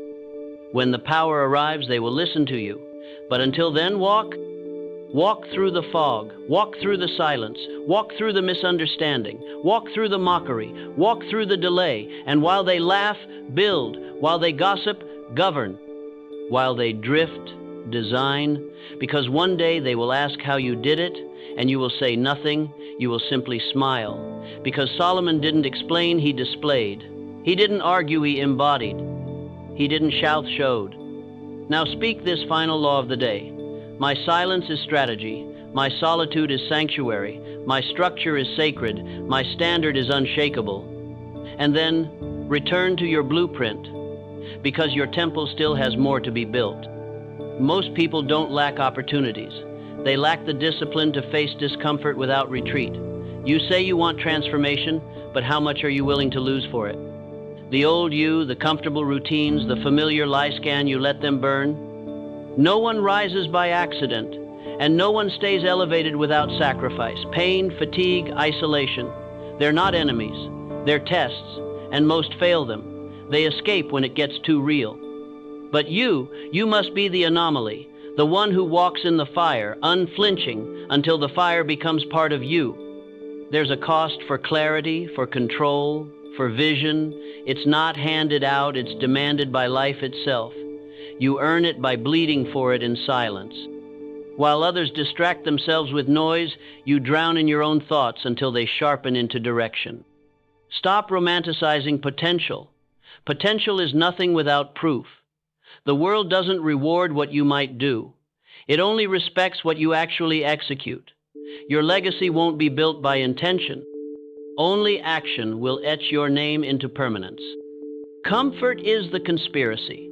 A: When the power arrives, they will listen to you. But until then, walk through the fog, walk through the silence, walk through the misunderstanding, walk through the mockery, walk through the delay, and while they laugh, build, while they gossip, govern, while they drift, design, because one day they will ask how you did it, and you will say nothing, you will simply smile, because Solomon didn't explain, he displayed. He didn't argue, he embodied. He didn't shout, showed. Now speak this final law of the day. My silence is strategy. My solitude is sanctuary. My structure is sacred. My standard is unshakable. And then return to your blueprint, because your temple still has more to be built. Most people don't lack opportunities. They lack the discipline to face discomfort without retreat. You say you want transformation, but how much are you willing to lose for it? The old you, the comfortable routines, the familiar lie scan, you let them burn? No one rises by accident, and no one stays elevated without sacrifice, pain, fatigue, isolation. They're not enemies. They're tests, and most fail them. They escape when it gets too real. But you must be the anomaly, the one who walks in the fire, unflinching, until the fire becomes part of you. There's a cost for clarity, for control, for vision. It's not handed out, it's demanded by life itself. You earn it by bleeding for it in silence. While others distract themselves with noise, you drown in your own thoughts until they sharpen into direction. Stop romanticizing potential. Potential is nothing without proof. The world doesn't reward what you might do. It only respects what you actually execute. Your legacy won't be built by intention. Only action will etch your name into permanence. Comfort is the conspiracy.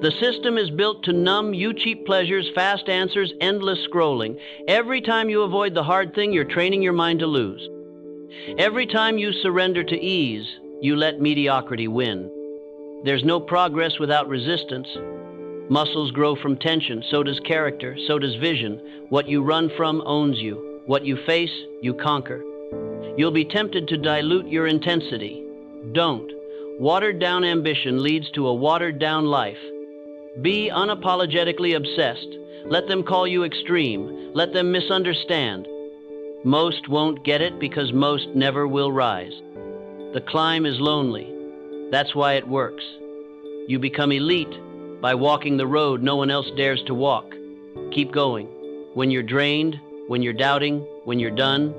A: The system is built to numb you, cheap pleasures, fast answers, endless scrolling. Every time you avoid the hard thing, you're training your mind to lose. Every time you surrender to ease, you let mediocrity win. There's no progress without resistance. Muscles grow from tension, so does character, so does vision. What you run from owns you. What you face, you conquer. You'll be tempted to dilute your intensity. Don't. Watered-down ambition leads to a watered-down life. Be unapologetically obsessed. Let them call you extreme. Let them misunderstand. Most won't get it because most never will rise. The climb is lonely. That's why it works. You become elite by walking the road no one else dares to walk. Keep going. When you're drained, when you're doubting, when you're done,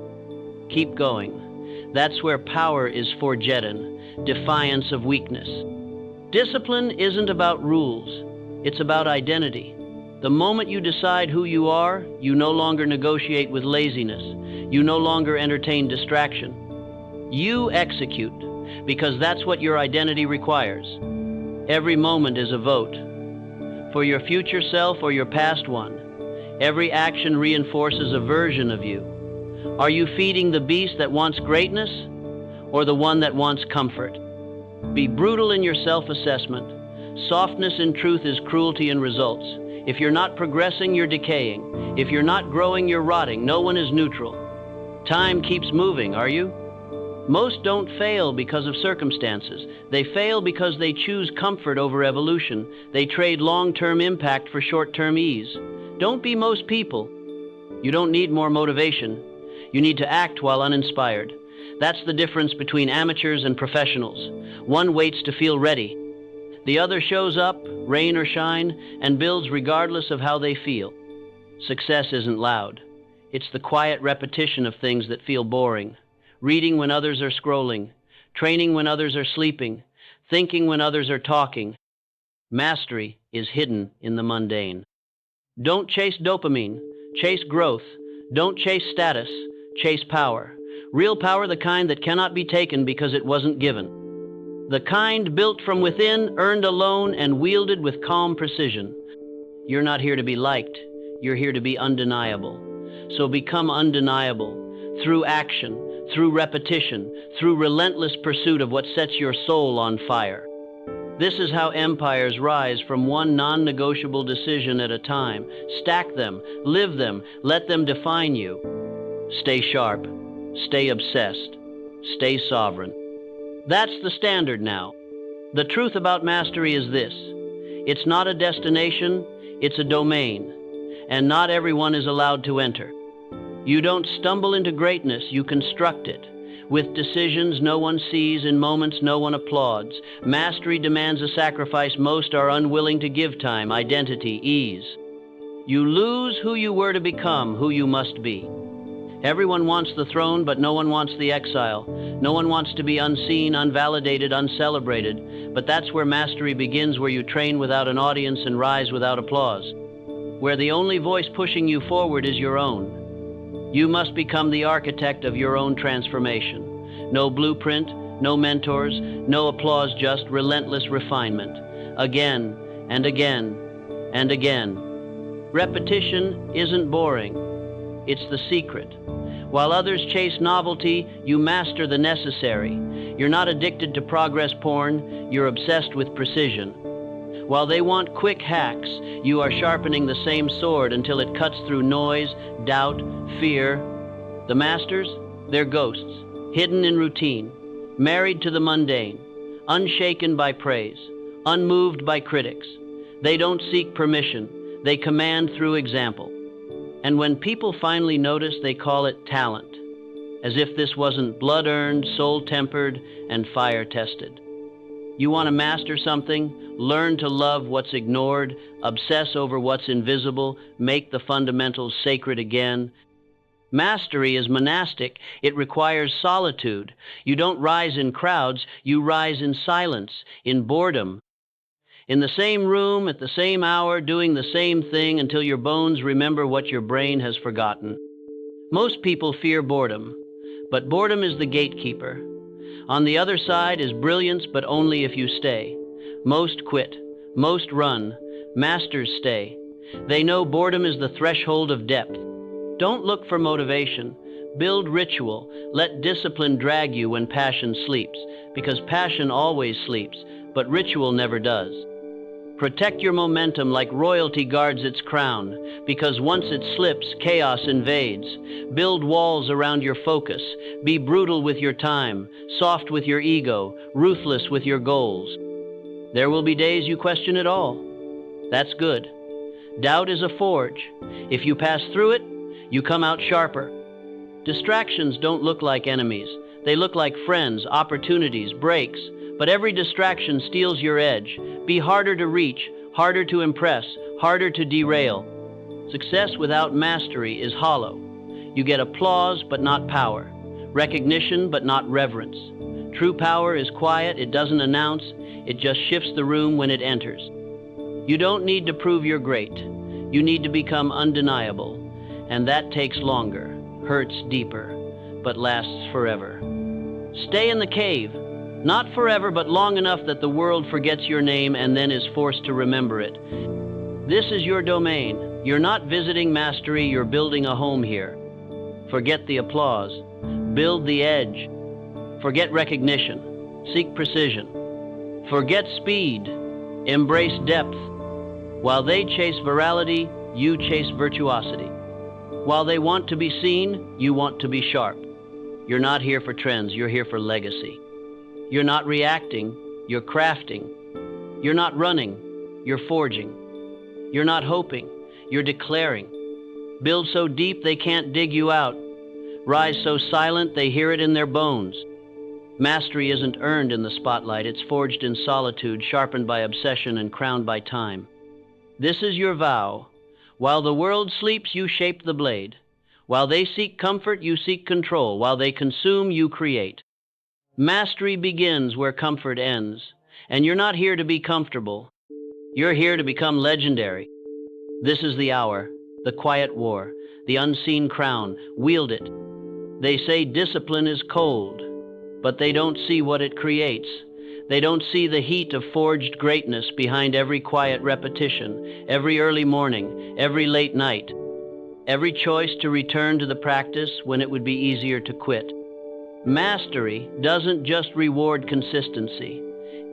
A: keep going. That's where power is forgotten, defiance of weakness. Discipline isn't about rules. It's about identity. The moment you decide who you are, you no longer negotiate with laziness. You no longer entertain distraction. You execute, because that's what your identity requires. Every moment is a vote. For your future self or your past one, every action reinforces a version of you. Are you feeding the beast that wants greatness, or the one that wants comfort? Be brutal in your self-assessment. Softness in truth is cruelty in results. If you're not progressing, you're decaying. If you're not growing, you're rotting. No one is neutral. Time keeps moving, are you? Most don't fail because of circumstances. They fail because they choose comfort over evolution. They trade long-term impact for short-term ease. Don't be most people. You don't need more motivation. You need to act while uninspired. That's the difference between amateurs and professionals. One waits to feel ready. The other shows up, rain or shine, and builds regardless of how they feel. Success isn't loud. It's the quiet repetition of things that feel boring. Reading when others are scrolling, training when others are sleeping, thinking when others are talking. Mastery is hidden in the mundane. Don't chase dopamine, chase growth. Don't chase status, chase power. Real power, the kind that cannot be taken because it wasn't given. The kind built from within, earned alone, and wielded with calm precision. You're not here to be liked. You're here to be undeniable. So become undeniable through action, through repetition, through relentless pursuit of what sets your soul on fire. This is how empires rise from one non-negotiable decision at a time. Stack them, live them, let them define you. Stay sharp, stay obsessed, stay sovereign. That's the standard now. The truth about mastery is this: it's not a destination, it's a domain, and not everyone is allowed to enter. You don't stumble into greatness, you construct it. With decisions no one sees, in moments no one applauds. Mastery demands a sacrifice most are unwilling to give: time, identity, ease. You lose who you were to become who you must be. Everyone wants the throne, but no one wants the exile. No one wants to be unseen, unvalidated, uncelebrated. But that's where mastery begins, where you train without an audience and rise without applause. Where the only voice pushing you forward is your own. You must become the architect of your own transformation. No blueprint, no mentors, no applause, just relentless refinement. Again and again and again. Repetition isn't boring. It's the secret. While others chase novelty, you master the necessary. You're not addicted to progress porn, you're obsessed with precision. While they want quick hacks, you are sharpening the same sword until it cuts through noise, doubt, fear. The masters, they're ghosts, hidden in routine, married to the mundane, unshaken by praise, unmoved by critics. They don't seek permission, they command through example. And when people finally notice, they call it talent, as if this wasn't blood-earned, soul-tempered, and fire-tested. You want to master something? Learn to love what's ignored, obsess over what's invisible, make the fundamentals sacred again. Mastery is monastic. It requires solitude. You don't rise in crowds, you rise in silence, in boredom. In the same room, at the same hour, doing the same thing until your bones remember what your brain has forgotten. Most people fear boredom, but boredom is the gatekeeper. On the other side is brilliance, but only if you stay. Most quit, most run, masters stay. They know boredom is the threshold of depth. Don't look for motivation. Build ritual. Let discipline drag you when passion sleeps, because passion always sleeps, but ritual never does. Protect your momentum like royalty guards its crown, because once it slips, chaos invades. Build walls around your focus. Be brutal with your time, soft with your ego, ruthless with your goals. There will be days you question it all. That's good. Doubt is a forge. If you pass through it, you come out sharper. Distractions don't look like enemies. They look like friends, opportunities, breaks. But every distraction steals your edge. Be harder to reach, harder to impress, harder to derail. Success without mastery is hollow. You get applause, but not power. Recognition, but not reverence. True power is quiet. It doesn't announce. It just shifts the room when it enters. You don't need to prove you're great. You need to become undeniable. And that takes longer, hurts deeper, but lasts forever. Stay in the cave. Not forever, but long enough that the world forgets your name and then is forced to remember it. This is your domain. You're not visiting mastery, you're building a home here. Forget the applause. Build the edge. Forget recognition. Seek precision. Forget speed. Embrace depth. While they chase virality, you chase virtuosity. While they want to be seen, you want to be sharp. You're not here for trends, you're here for legacy. You're not reacting, you're crafting. You're not running, you're forging. You're not hoping, you're declaring. Build so deep they can't dig you out. Rise so silent they hear it in their bones. Mastery isn't earned in the spotlight, it's forged in solitude, sharpened by obsession and crowned by time. This is your vow. While the world sleeps, you shape the blade. While they seek comfort, you seek control. While they consume, you create. Mastery begins where comfort ends. And you're not here to be comfortable. You're here to become legendary. This is the hour, the quiet war, the unseen crown. Wield it. They say discipline is cold, but they don't see what it creates. They don't see the heat of forged greatness behind every quiet repetition, every early morning, every late night, every choice to return to the practice when it would be easier to quit. Mastery doesn't just reward consistency,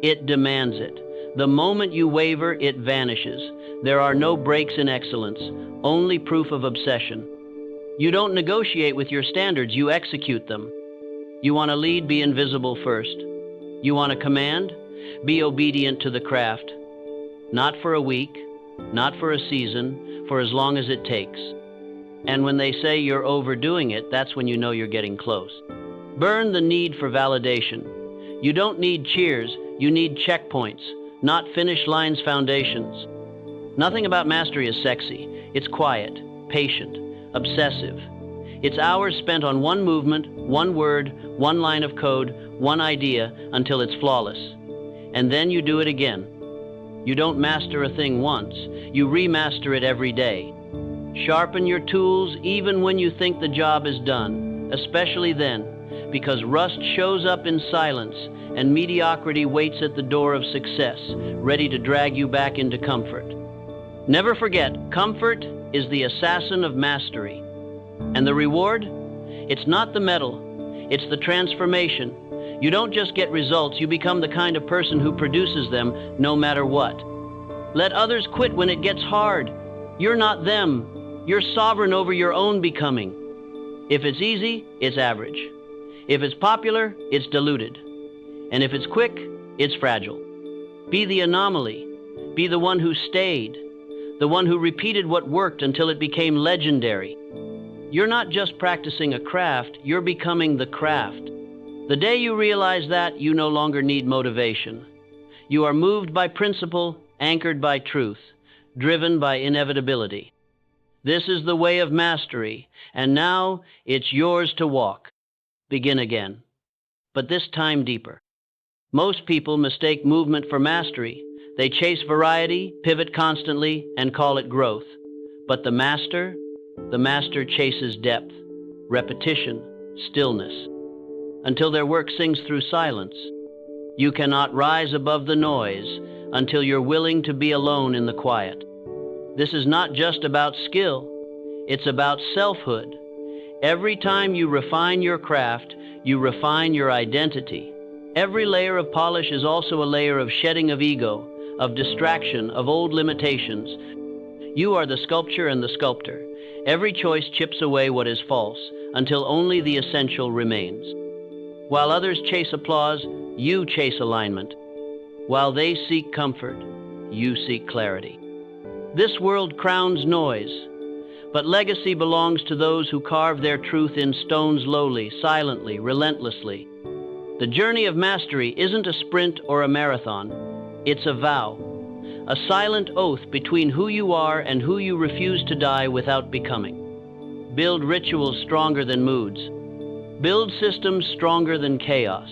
A: it demands it. The moment you waver, it vanishes. There are no breaks in excellence, only proof of obsession. You don't negotiate with your standards, you execute them. You want to lead, be invisible first. You want to command? Be obedient to the craft. Not for a week, not for a season, for as long as it takes. And when they say you're overdoing it, that's when you know you're getting close. Burn the need for validation. You don't need cheers, you need checkpoints, not finish lines, foundations. Nothing about mastery is sexy. It's quiet, patient, obsessive. It's hours spent on one movement, one word, one line of code, one idea, until it's flawless. And then you do it again. You don't master a thing once, you remaster it every day. Sharpen your tools even when you think the job is done, especially then, because rust shows up in silence and mediocrity waits at the door of success, ready to drag you back into comfort. Never forget, comfort is the assassin of mastery. And the reward? It's not the medal, it's the transformation. You don't just get results, you become the kind of person who produces them no matter what. Let others quit when it gets hard. You're not them. You're sovereign over your own becoming. If it's easy, it's average. If it's popular, it's diluted. And if it's quick, it's fragile. Be the anomaly. Be the one who stayed. The one who repeated what worked until it became legendary. You're not just practicing a craft, you're becoming the craft. The day you realize that, you no longer need motivation. You are moved by principle, anchored by truth, driven by inevitability. This is the way of mastery, and now it's yours to walk. Begin again, but this time deeper. Most people mistake movement for mastery. They chase variety, pivot constantly, and call it growth. But the master chases depth, repetition, stillness, until their work sings through silence. You cannot rise above the noise until you're willing to be alone in the quiet. This is not just about skill, it's about selfhood. Every time you refine your craft, you refine your identity. Every layer of polish is also a layer of shedding of ego, of distraction, of old limitations. You are the sculpture and the sculptor. Every choice chips away what is false, until only the essential remains. While others chase applause, you chase alignment. While they seek comfort, you seek clarity. This world crowns noise, but legacy belongs to those who carve their truth in stones lowly, silently, relentlessly. The journey of mastery isn't a sprint or a marathon. It's a vow, a silent oath between who you are and who you refuse to die without becoming. Build rituals stronger than moods. Build systems stronger than chaos.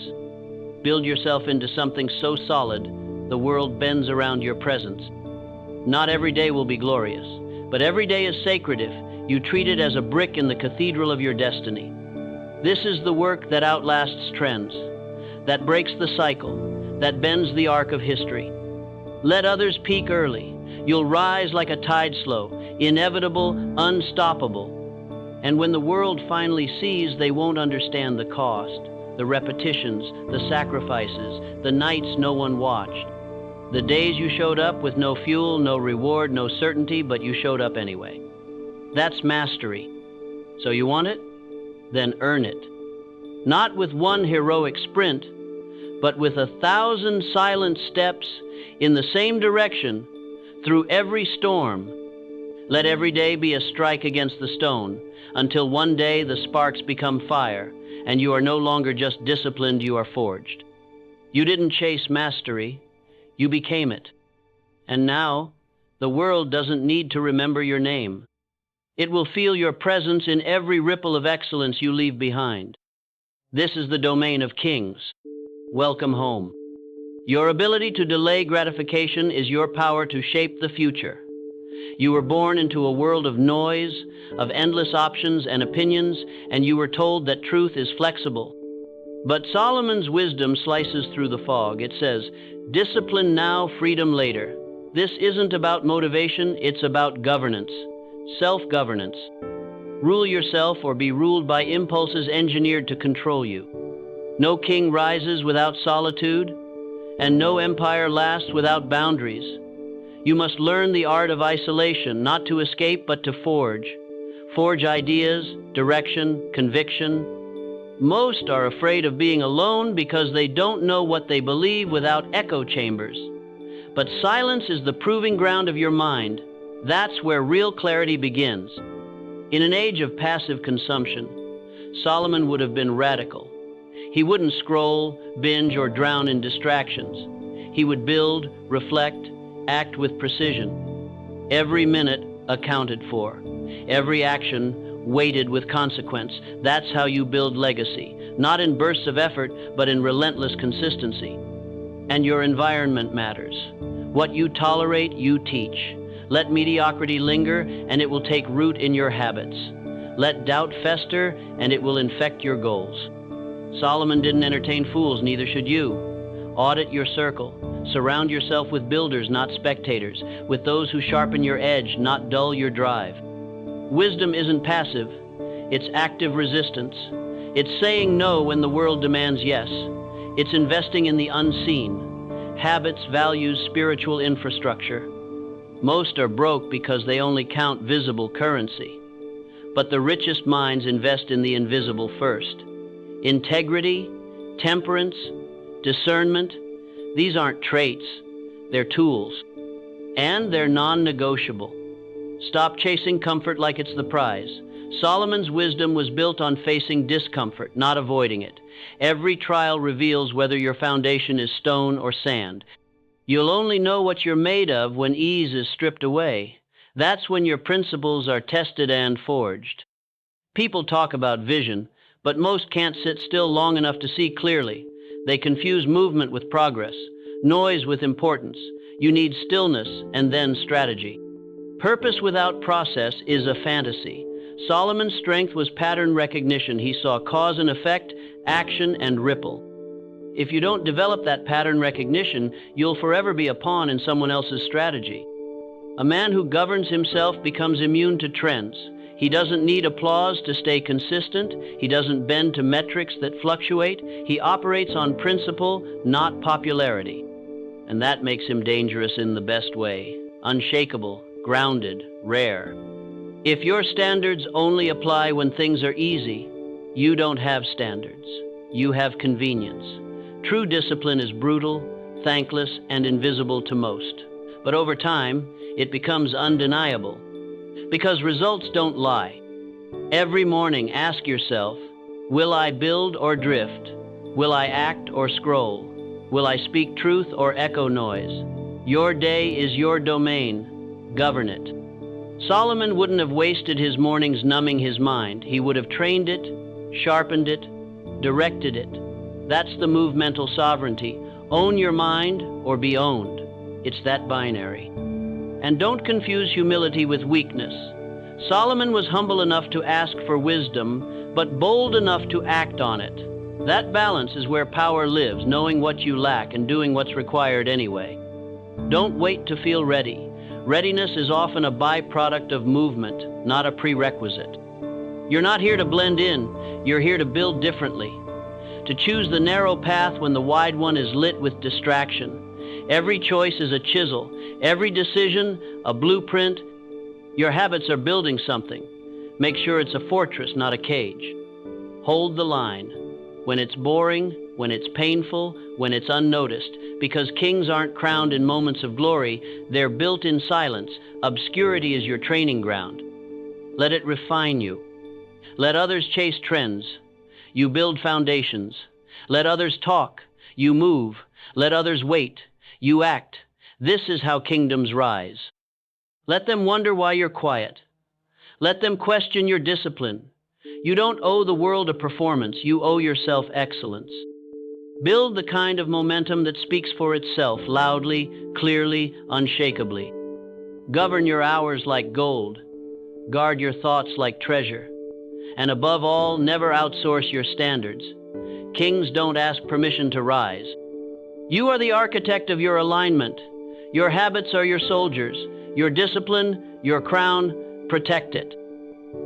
A: Build yourself into something so solid, the world bends around your presence. Not every day will be glorious, but every day is sacred if you treat it as a brick in the cathedral of your destiny. This is the work that outlasts trends, that breaks the cycle, that bends the arc of history. Let others peak early. You'll rise like a tide slow, inevitable, unstoppable. And when the world finally sees, they won't understand the cost, the repetitions, the sacrifices, the nights no one watched. The days you showed up with no fuel, no reward, no certainty, but you showed up anyway. That's mastery. So you want it? Then earn it. Not with one heroic sprint, but with 1,000 silent steps in the same direction through every storm. Let every day be a strike against the stone, until one day the sparks become fire, and you are no longer just disciplined, you are forged. You didn't chase mastery, you became it. And now, the world doesn't need to remember your name. It will feel your presence in every ripple of excellence you leave behind. This is the domain of kings. Welcome home. Your ability to delay gratification is your power to shape the future. You were born into a world of noise, of endless options and opinions, and you were told that truth is flexible. But Solomon's wisdom slices through the fog. It says, "Discipline now, freedom later." This isn't about motivation, it's about governance, self-governance. Rule yourself or be ruled by impulses engineered to control you. No king rises without solitude, and no empire lasts without boundaries. You must learn the art of isolation, not to escape, but to forge. Forge ideas, direction, conviction. Most are afraid of being alone because they don't know what they believe without echo chambers. But silence is the proving ground of your mind. That's where real clarity begins. In an age of passive consumption, Solomon would have been radical. He wouldn't scroll, binge, or drown in distractions. He would build, reflect, act with precision. Every minute accounted for. Every action weighted with consequence. That's how you build legacy, not in bursts of effort, but in relentless consistency. And your environment matters. What you tolerate, you teach. Let mediocrity linger, and it will take root in your habits. Let doubt fester, and it will infect your goals. Solomon didn't entertain fools, neither should you. Audit your circle. Surround yourself with builders, not spectators, with those who sharpen your edge, not dull your drive. Wisdom isn't passive, it's active resistance. It's saying no when the world demands yes. It's investing in the unseen. Habits, values, spiritual infrastructure. Most are broke because they only count visible currency. But the richest minds invest in the invisible first. Integrity, temperance, discernment, these aren't traits, they're tools. And they're non-negotiable. Stop chasing comfort like it's the prize. Solomon's wisdom was built on facing discomfort, not avoiding it. Every trial reveals whether your foundation is stone or sand. You'll only know what you're made of when ease is stripped away. That's when your principles are tested and forged. People talk about vision, but most can't sit still long enough to see clearly. They confuse movement with progress, noise with importance. You need stillness and then strategy. Purpose without process is a fantasy. Solomon's strength was pattern recognition. He saw cause and effect, action and ripple. If you don't develop that pattern recognition, you'll forever be a pawn in someone else's strategy. A man who governs himself becomes immune to trends. He doesn't need applause to stay consistent. He doesn't bend to metrics that fluctuate. He operates on principle, not popularity. And that makes him dangerous in the best way. Unshakable, grounded, rare. If your standards only apply when things are easy, you don't have standards. You have convenience. True discipline is brutal, thankless, and invisible to most. But over time, it becomes undeniable. Because results don't lie. Every morning, ask yourself, will I build or drift? Will I act or scroll? Will I speak truth or echo noise? Your day is your domain. Govern it. Solomon wouldn't have wasted his mornings numbing his mind. He would have trained it, sharpened it, directed it. That's the move mental sovereignty. Own your mind or be owned. It's that binary. And don't confuse humility with weakness. Solomon was humble enough to ask for wisdom, but bold enough to act on it. That balance is where power lives, knowing what you lack and doing what's required anyway. Don't wait to feel ready. Readiness is often a byproduct of movement, not a prerequisite. You're not here to blend in, you're here to build differently. To choose the narrow path when the wide one is lit with distraction. Every choice is a chisel, every decision a blueprint. Your habits are building something. Make sure it's a fortress, not a cage. Hold the line. When it's boring, when it's painful, when it's unnoticed, because kings aren't crowned in moments of glory, they're built in silence. Obscurity is your training ground. Let it refine you. Let others chase trends. You build foundations. Let others talk. You move. Let others wait. You act. This is how kingdoms rise. Let them wonder why you're quiet. Let them question your discipline. You don't owe the world a performance. You owe yourself excellence. Build the kind of momentum that speaks for itself, loudly, clearly, unshakably. Govern your hours like gold. Guard your thoughts like treasure. And above all, never outsource your standards. Kings don't ask permission to rise. You are the architect of your alignment. Your habits are your soldiers. Your discipline, your crown, protect it.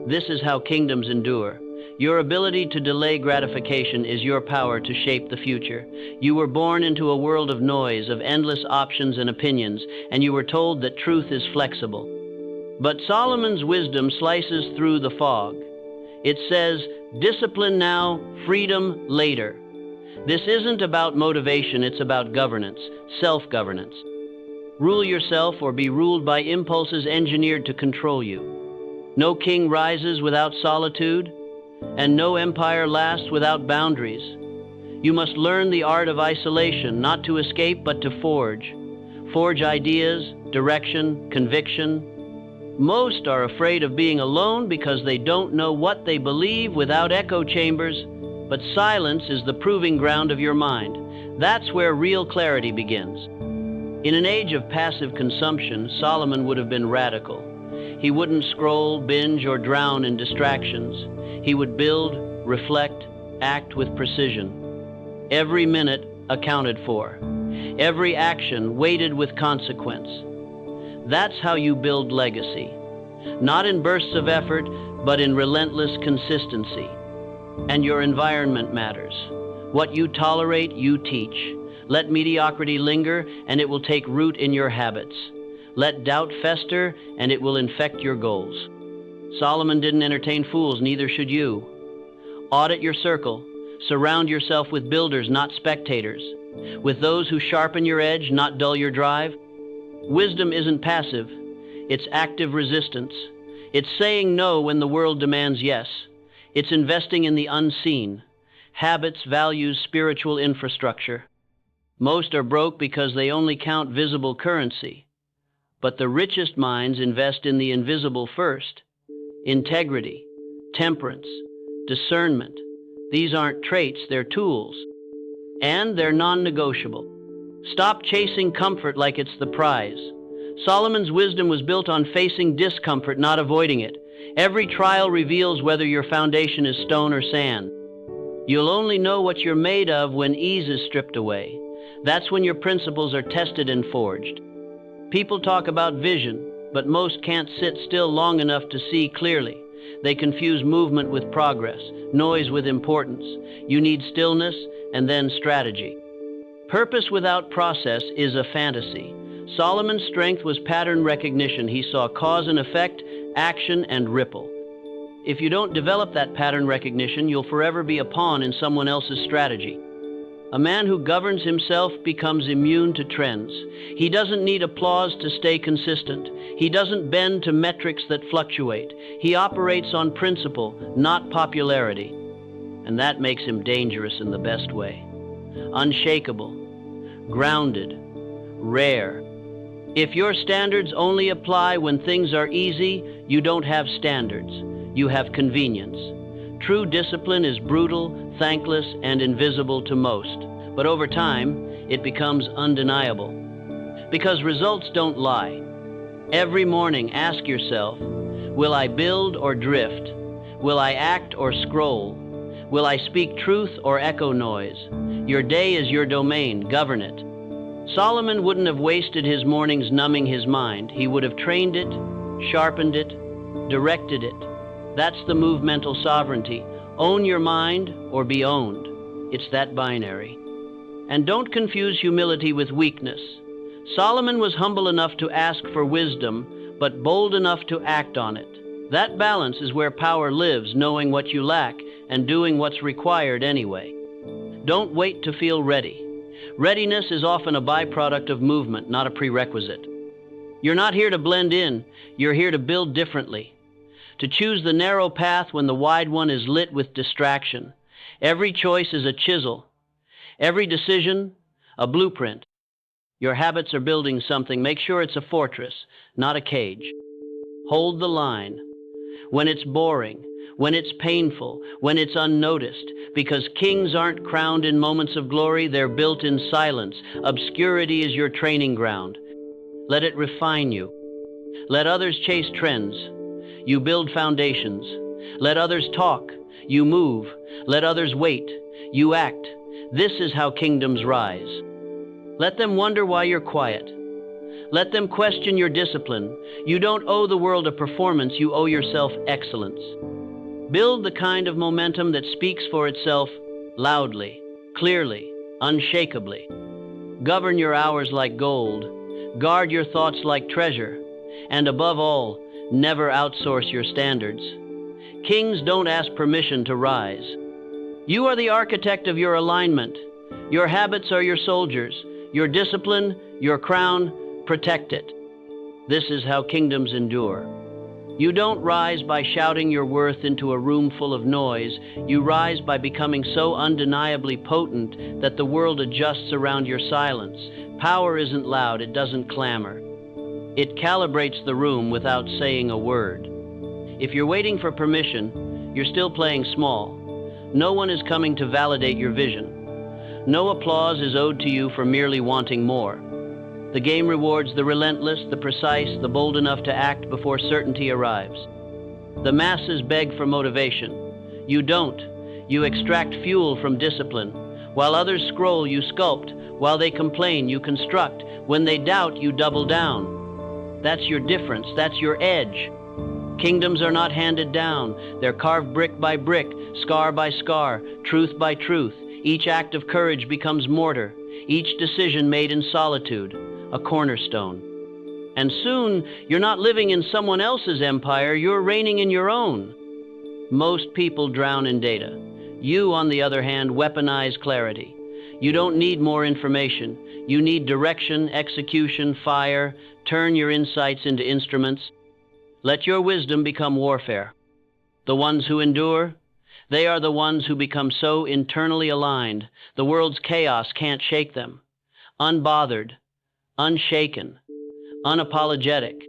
A: This is how kingdoms endure. Your ability to delay gratification is your power to shape the future. You were born into a world of noise, of endless options and opinions, and you were told that truth is flexible. But Solomon's wisdom slices through the fog. It says, discipline now, freedom later. This isn't about motivation, it's about governance, self-governance. Rule yourself or be ruled by impulses engineered to control you. No king rises without solitude, and no empire lasts without boundaries. You must learn the art of isolation, not to escape but to forge. Forge ideas, direction, conviction. Most are afraid of being alone because they don't know what they believe without echo chambers, but silence is the proving ground of your mind. That's where real clarity begins. In an age of passive consumption, Solomon would have been radical. He wouldn't scroll, binge, or drown in distractions. He would build, reflect, act with precision. Every minute accounted for. Every action weighted with consequence. That's how you build legacy. Not in bursts of effort, but in relentless consistency. And your environment matters. What you tolerate, you teach. Let mediocrity linger, and it will take root in your habits. Let doubt fester, and it will infect your goals. Solomon didn't entertain fools, neither should you. Audit your circle. Surround yourself with builders, not spectators. With those who sharpen your edge, not dull your drive. Wisdom isn't passive. It's active resistance. It's saying no when the world demands yes. It's investing in the unseen. Habits, values, spiritual infrastructure. Most are broke because they only count visible currency. But the richest minds invest in the invisible first. Integrity, temperance, discernment. These aren't traits, they're tools. And they're non-negotiable. Stop chasing comfort like it's the prize. Solomon's wisdom was built on facing discomfort, not avoiding it. Every trial reveals whether your foundation is stone or sand. You'll only know what you're made of when ease is stripped away. That's when your principles are tested and forged. People talk about vision, but most can't sit still long enough to see clearly. They confuse movement with progress, noise with importance. You need stillness and then strategy. Purpose without process is a fantasy. Solomon's strength was pattern recognition. He saw cause and effect, action and ripple. If you don't develop that pattern recognition, you'll forever be a pawn in someone else's strategy. A man who governs himself becomes immune to trends. He doesn't need applause to stay consistent. He doesn't bend to metrics that fluctuate. He operates on principle, not popularity. And that makes him dangerous in the best way. Unshakable, grounded, rare. If your standards only apply when things are easy, you don't have standards. You have convenience. True discipline is brutal, thankless, and invisible to most. But over time, it becomes undeniable. Because results don't lie. Every morning, ask yourself, will I build or drift? Will I act or scroll? Will I speak truth or echo noise? Your day is your domain. Govern it. Solomon wouldn't have wasted his mornings numbing his mind. He would have trained it, sharpened it, directed it. That's the move mental sovereignty. Own your mind or be owned. It's that binary. And don't confuse humility with weakness. Solomon was humble enough to ask for wisdom, but bold enough to act on it. That balance is where power lives, knowing what you lack and doing what's required anyway. Don't wait to feel ready. Readiness is often a byproduct of movement, not a prerequisite. You're not here to blend in, you're here to build differently. To choose the narrow path when the wide one is lit with distraction. Every choice is a chisel. Every decision, a blueprint. Your habits are building something. Make sure it's a fortress, not a cage. Hold the line. When it's boring, when it's painful, when it's unnoticed, because kings aren't crowned in moments of glory, they're built in silence. Obscurity is your training ground. Let it refine you. Let others chase trends. You build foundations. Let others talk. You move. Let others wait. You act. This is how kingdoms rise. Let them wonder why you're quiet. Let them question your discipline. You don't owe the world a performance, you owe yourself excellence. Build the kind of momentum that speaks for itself loudly, clearly, unshakably. Govern your hours like gold, guard your thoughts like treasure, and above all, never outsource your standards. Kings don't ask permission to rise. You are the architect of your alignment. Your habits are your soldiers. Your discipline, your crown, protect it. This is how kingdoms endure. You don't rise by shouting your worth into a room full of noise. You rise by becoming so undeniably potent that the world adjusts around your silence. Power isn't loud, it doesn't clamor. It calibrates the room without saying a word. If you're waiting for permission, you're still playing small. No one is coming to validate your vision. No applause is owed to you for merely wanting more. The game rewards the relentless, the precise, the bold enough to act before certainty arrives. The masses beg for motivation. You don't. You extract fuel from discipline. While others scroll, you sculpt. While they complain, you construct. When they doubt, you double down. That's your difference. That's your edge. Kingdoms are not handed down. They're carved brick by brick, scar by scar, truth by truth. Each act of courage becomes mortar. Each decision made in solitude, a cornerstone. And soon, you're not living in someone else's empire, you're reigning in your own. Most people drown in data. You, on the other hand, weaponize clarity. You don't need more information. You need direction, execution, fire. Turn your insights into instruments. Let your wisdom become warfare. The ones who endure, they are the ones who become so internally aligned, the world's chaos can't shake them. Unbothered, unshaken, unapologetic.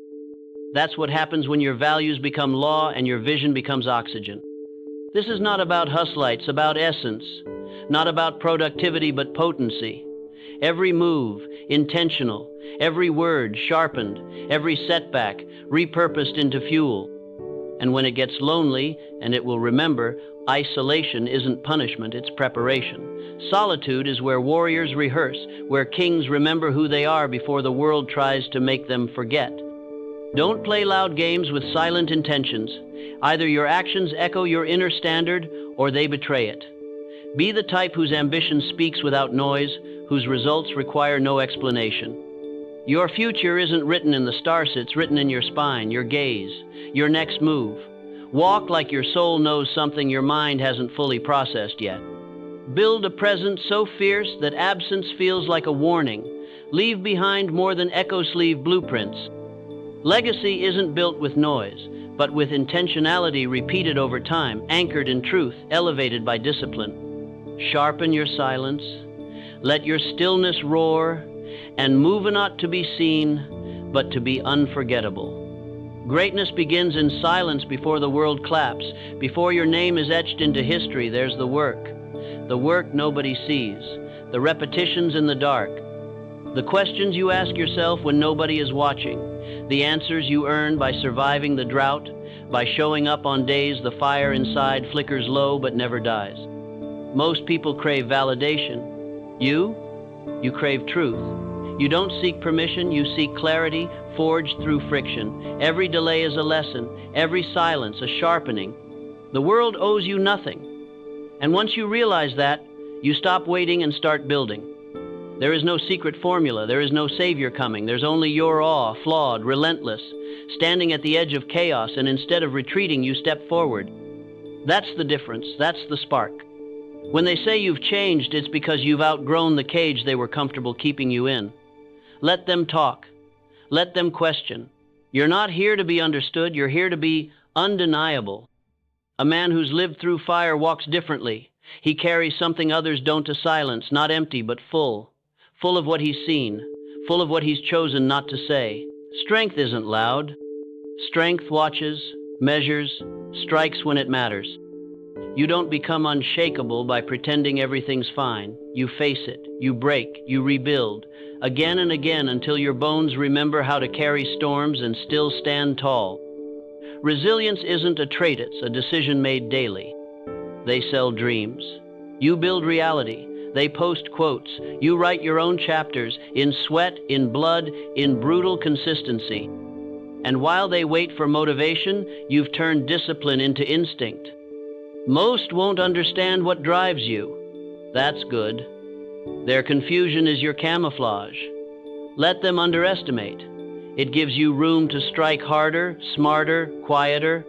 A: That's what happens when your values become law and your vision becomes oxygen. This is not about hustle, it's about essence. Not about productivity, but potency. Every move, intentional. Every word, sharpened. Every setback, repurposed into fuel. And when it gets lonely, and it will remember, isolation isn't punishment, it's preparation. Solitude is where warriors rehearse, where kings remember who they are before the world tries to make them forget. Don't play loud games with silent intentions. Either your actions echo your inner standard, or they betray it. Be the type whose ambition speaks without noise, whose results require no explanation. Your future isn't written in the stars, it's written in your spine, your gaze, your next move. Walk like your soul knows something your mind hasn't fully processed yet. Build a presence so fierce that absence feels like a warning. Leave behind more than echo-sleeve blueprints. Legacy isn't built with noise, but with intentionality repeated over time, anchored in truth, elevated by discipline. Sharpen your silence, let your stillness roar, and move not to be seen, but to be unforgettable. Greatness begins in silence before the world claps. Before your name is etched into history, there's the work. The work nobody sees, the repetitions in the dark, the questions you ask yourself when nobody is watching, the answers you earn by surviving the drought, by showing up on days the fire inside flickers low but never dies. Most people crave validation. You crave truth. You don't seek permission, you seek clarity, forged through friction. Every delay is a lesson, every silence a sharpening. The world owes you nothing. And once you realize that, you stop waiting and start building. There is no secret formula, there is no savior coming, there's only your awe, flawed, relentless, standing at the edge of chaos, and instead of retreating, you step forward. That's the difference, that's the spark. When they say you've changed, it's because you've outgrown the cage they were comfortable keeping you in. Let them talk. Let them question. You're not here to be understood, you're here to be undeniable. A man who's lived through fire walks differently. He carries something others don't to silence, not empty but full. Full of what he's seen, full of what he's chosen not to say. Strength isn't loud. Strength watches, measures, strikes when it matters. You don't become unshakable by pretending everything's fine. You face it, you break, you rebuild, again and again until your bones remember how to carry storms and still stand tall. Resilience isn't a trait, it's a decision made daily. They sell dreams. You build reality. They post quotes. You write your own chapters, in sweat, in blood, in brutal consistency. And while they wait for motivation, you've turned discipline into instinct. Most won't understand what drives you. That's good. Their confusion is your camouflage. Let them underestimate. It gives you room to strike harder, smarter, quieter.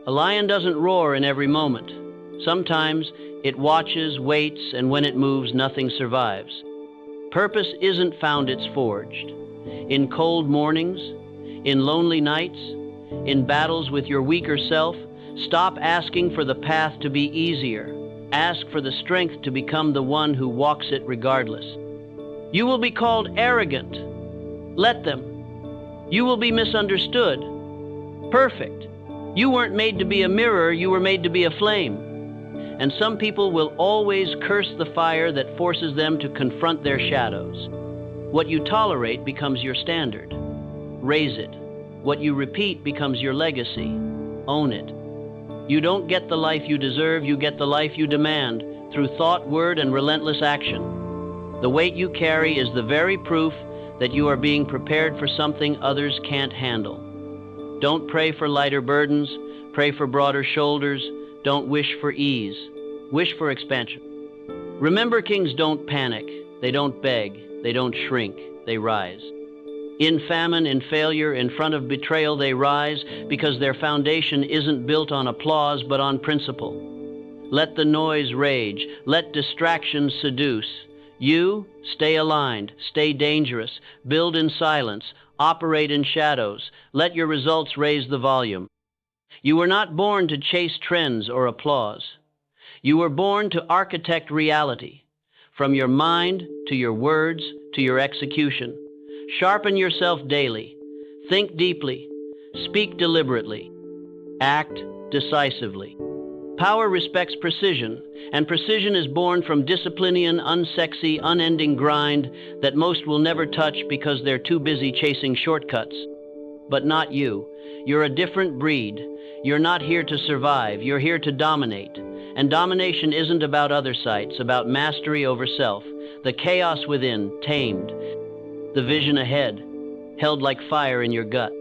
A: A lion doesn't roar in every moment. Sometimes it watches, waits, and when it moves, nothing survives. Purpose isn't found, it's forged. In cold mornings, in lonely nights, in battles with your weaker self, stop asking for the path to be easier. Ask for the strength to become the one who walks it regardless. You will be called arrogant. Let them. You will be misunderstood. Perfect. You weren't made to be a mirror, you were made to be a flame. And some people will always curse the fire that forces them to confront their shadows. What you tolerate becomes your standard. Raise it. What you repeat becomes your legacy. Own it. You don't get the life you deserve, you get the life you demand through thought, word, and relentless action. The weight you carry is the very proof that you are being prepared for something others can't handle. Don't pray for lighter burdens, pray for broader shoulders. Don't wish for ease, wish for expansion. Remember, kings don't panic, they don't beg, they don't shrink, they rise. In famine, in failure, in front of betrayal, they rise because their foundation isn't built on applause but on principle. Let the noise rage, let distractions seduce. You, stay aligned, stay dangerous, build in silence, operate in shadows. Let your results raise the volume. You were not born to chase trends or applause. You were born to architect reality, from your mind to your words to your execution. Sharpen yourself daily. Think deeply. Speak deliberately. Act decisively. Power respects precision, and precision is born from disciplinian, unsexy, unending grind that most will never touch because they're too busy chasing shortcuts. But not you. You're a different breed. You're not here to survive, you're here to dominate. And domination isn't about other sights, about mastery over self. The chaos within, tamed. The vision ahead, held like fire in your gut.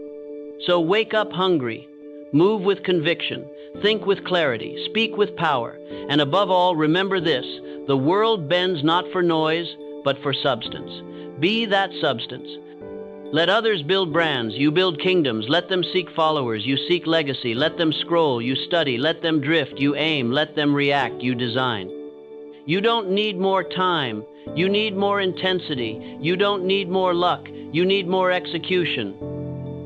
A: So wake up hungry, move with conviction, think with clarity, speak with power, and above all, remember this: the world bends not for noise, but for substance. Be that substance. Let others build brands, you build kingdoms. Let them seek followers, you seek legacy. Let them scroll, you study. Let them drift, you aim. Let them react, you design. You don't need more time, you need more intensity. You don't need more luck, you need more execution.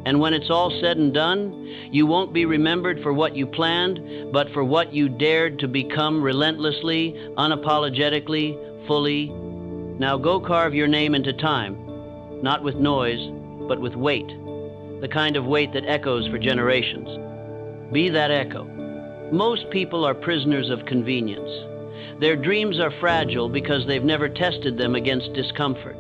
A: And when it's all said and done, you won't be remembered for what you planned, but for what you dared to become relentlessly, unapologetically, fully. Now go carve your name into time. Not with noise, but with weight, the kind of weight that echoes for generations. Be that echo. Most people are prisoners of convenience. Their dreams are fragile because they've never tested them against discomfort.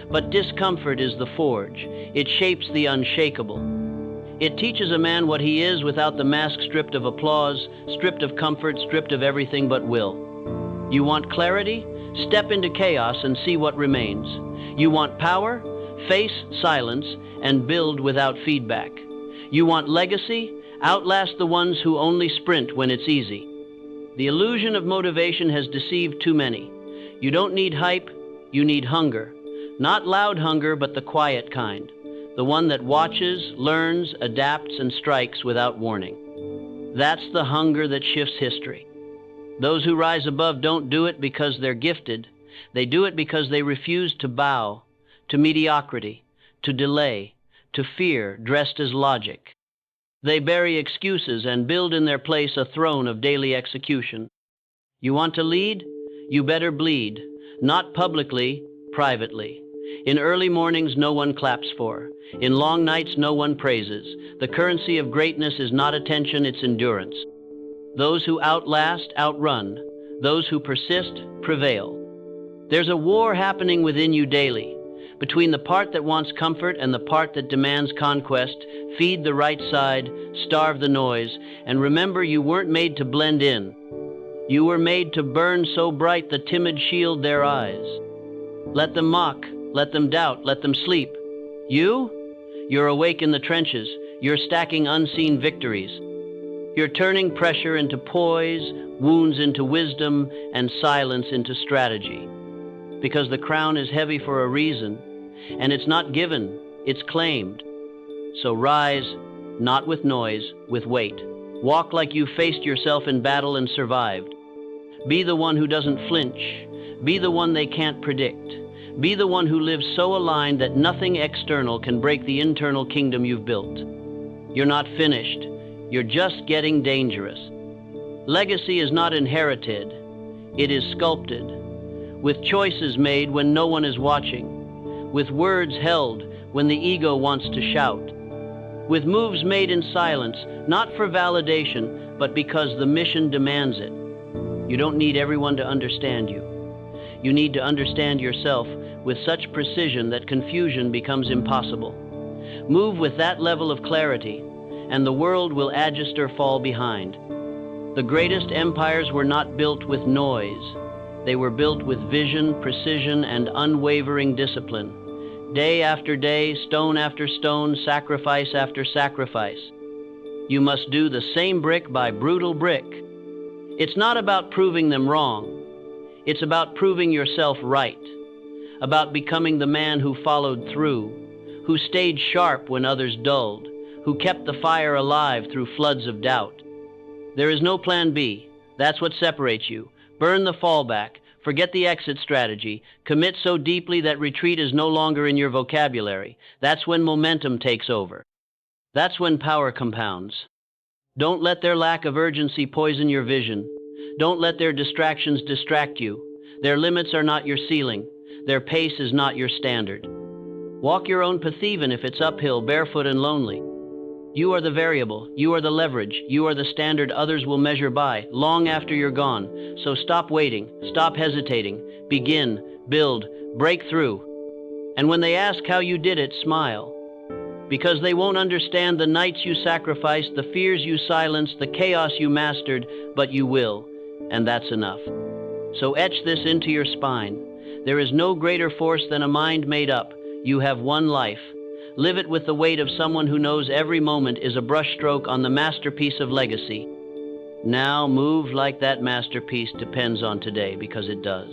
A: But discomfort is the forge. It shapes the unshakable. It teaches a man what he is without the mask stripped of applause, stripped of comfort, stripped of everything but will. You want clarity? Step into chaos and see what remains. You want power? Face silence and build without feedback. You want legacy? Outlast the ones who only sprint when it's easy. The illusion of motivation has deceived too many. You don't need hype, you need hunger. Not loud hunger, but the quiet kind. The one that watches, learns, adapts, and strikes without warning. That's the hunger that shifts history. Those who rise above don't do it because they're gifted. They do it because they refuse to bow to mediocrity, to delay, to fear dressed as logic. They bury excuses and build in their place a throne of daily execution. You want to lead? You better bleed, not publicly, privately. In early mornings, no one claps for. In long nights, no one praises. The currency of greatness is not attention, it's endurance. Those who outlast, outrun. Those who persist, prevail. There's a war happening within you daily. Between the part that wants comfort and the part that demands conquest, feed the right side, starve the noise, and remember you weren't made to blend in. You were made to burn so bright the timid shield their eyes. Let them mock, let them doubt, let them sleep. You're awake in the trenches, you're stacking unseen victories. You're turning pressure into poise, wounds into wisdom, and silence into strategy. Because the crown is heavy for a reason, and it's not given, it's claimed. So rise, not with noise, with weight. Walk like you faced yourself in battle and survived. Be the one who doesn't flinch. Be the one they can't predict. Be the one who lives so aligned that nothing external can break the internal kingdom you've built. You're not finished. You're just getting dangerous. Legacy is not inherited. It is sculpted. With choices made when no one is watching. With words held when the ego wants to shout. With moves made in silence, not for validation, but because the mission demands it. You don't need everyone to understand you. You need to understand yourself with such precision that confusion becomes impossible. Move with that level of clarity, and the world will adjust or fall behind. The greatest empires were not built with noise. They were built with vision, precision, and unwavering discipline. Day after day, stone after stone, sacrifice after sacrifice. You must do the same brick by brutal brick. It's not about proving them wrong. It's about proving yourself right. About becoming the man who followed through, who stayed sharp when others dulled, who kept the fire alive through floods of doubt. There is no plan B. That's what separates you. Burn the fallback. Forget the exit strategy. Commit so deeply that retreat is no longer in your vocabulary. That's when momentum takes over. That's when power compounds. Don't let their lack of urgency poison your vision. Don't let their distractions distract you. Their limits are not your ceiling. Their pace is not your standard. Walk your own path even if it's uphill, barefoot and lonely. You are the variable. You are the leverage. You are the standard others will measure by, long after you're gone. So stop waiting. Stop hesitating. Begin, build, break through. And when they ask how you did it, smile. Because they won't understand the nights you sacrificed, the fears you silenced, the chaos you mastered, but you will, and that's enough. So etch this into your spine. There is no greater force than a mind made up. You have one life. Live it with the weight of someone who knows every moment is a brushstroke on the masterpiece of legacy. Now move like that masterpiece depends on today, because it does.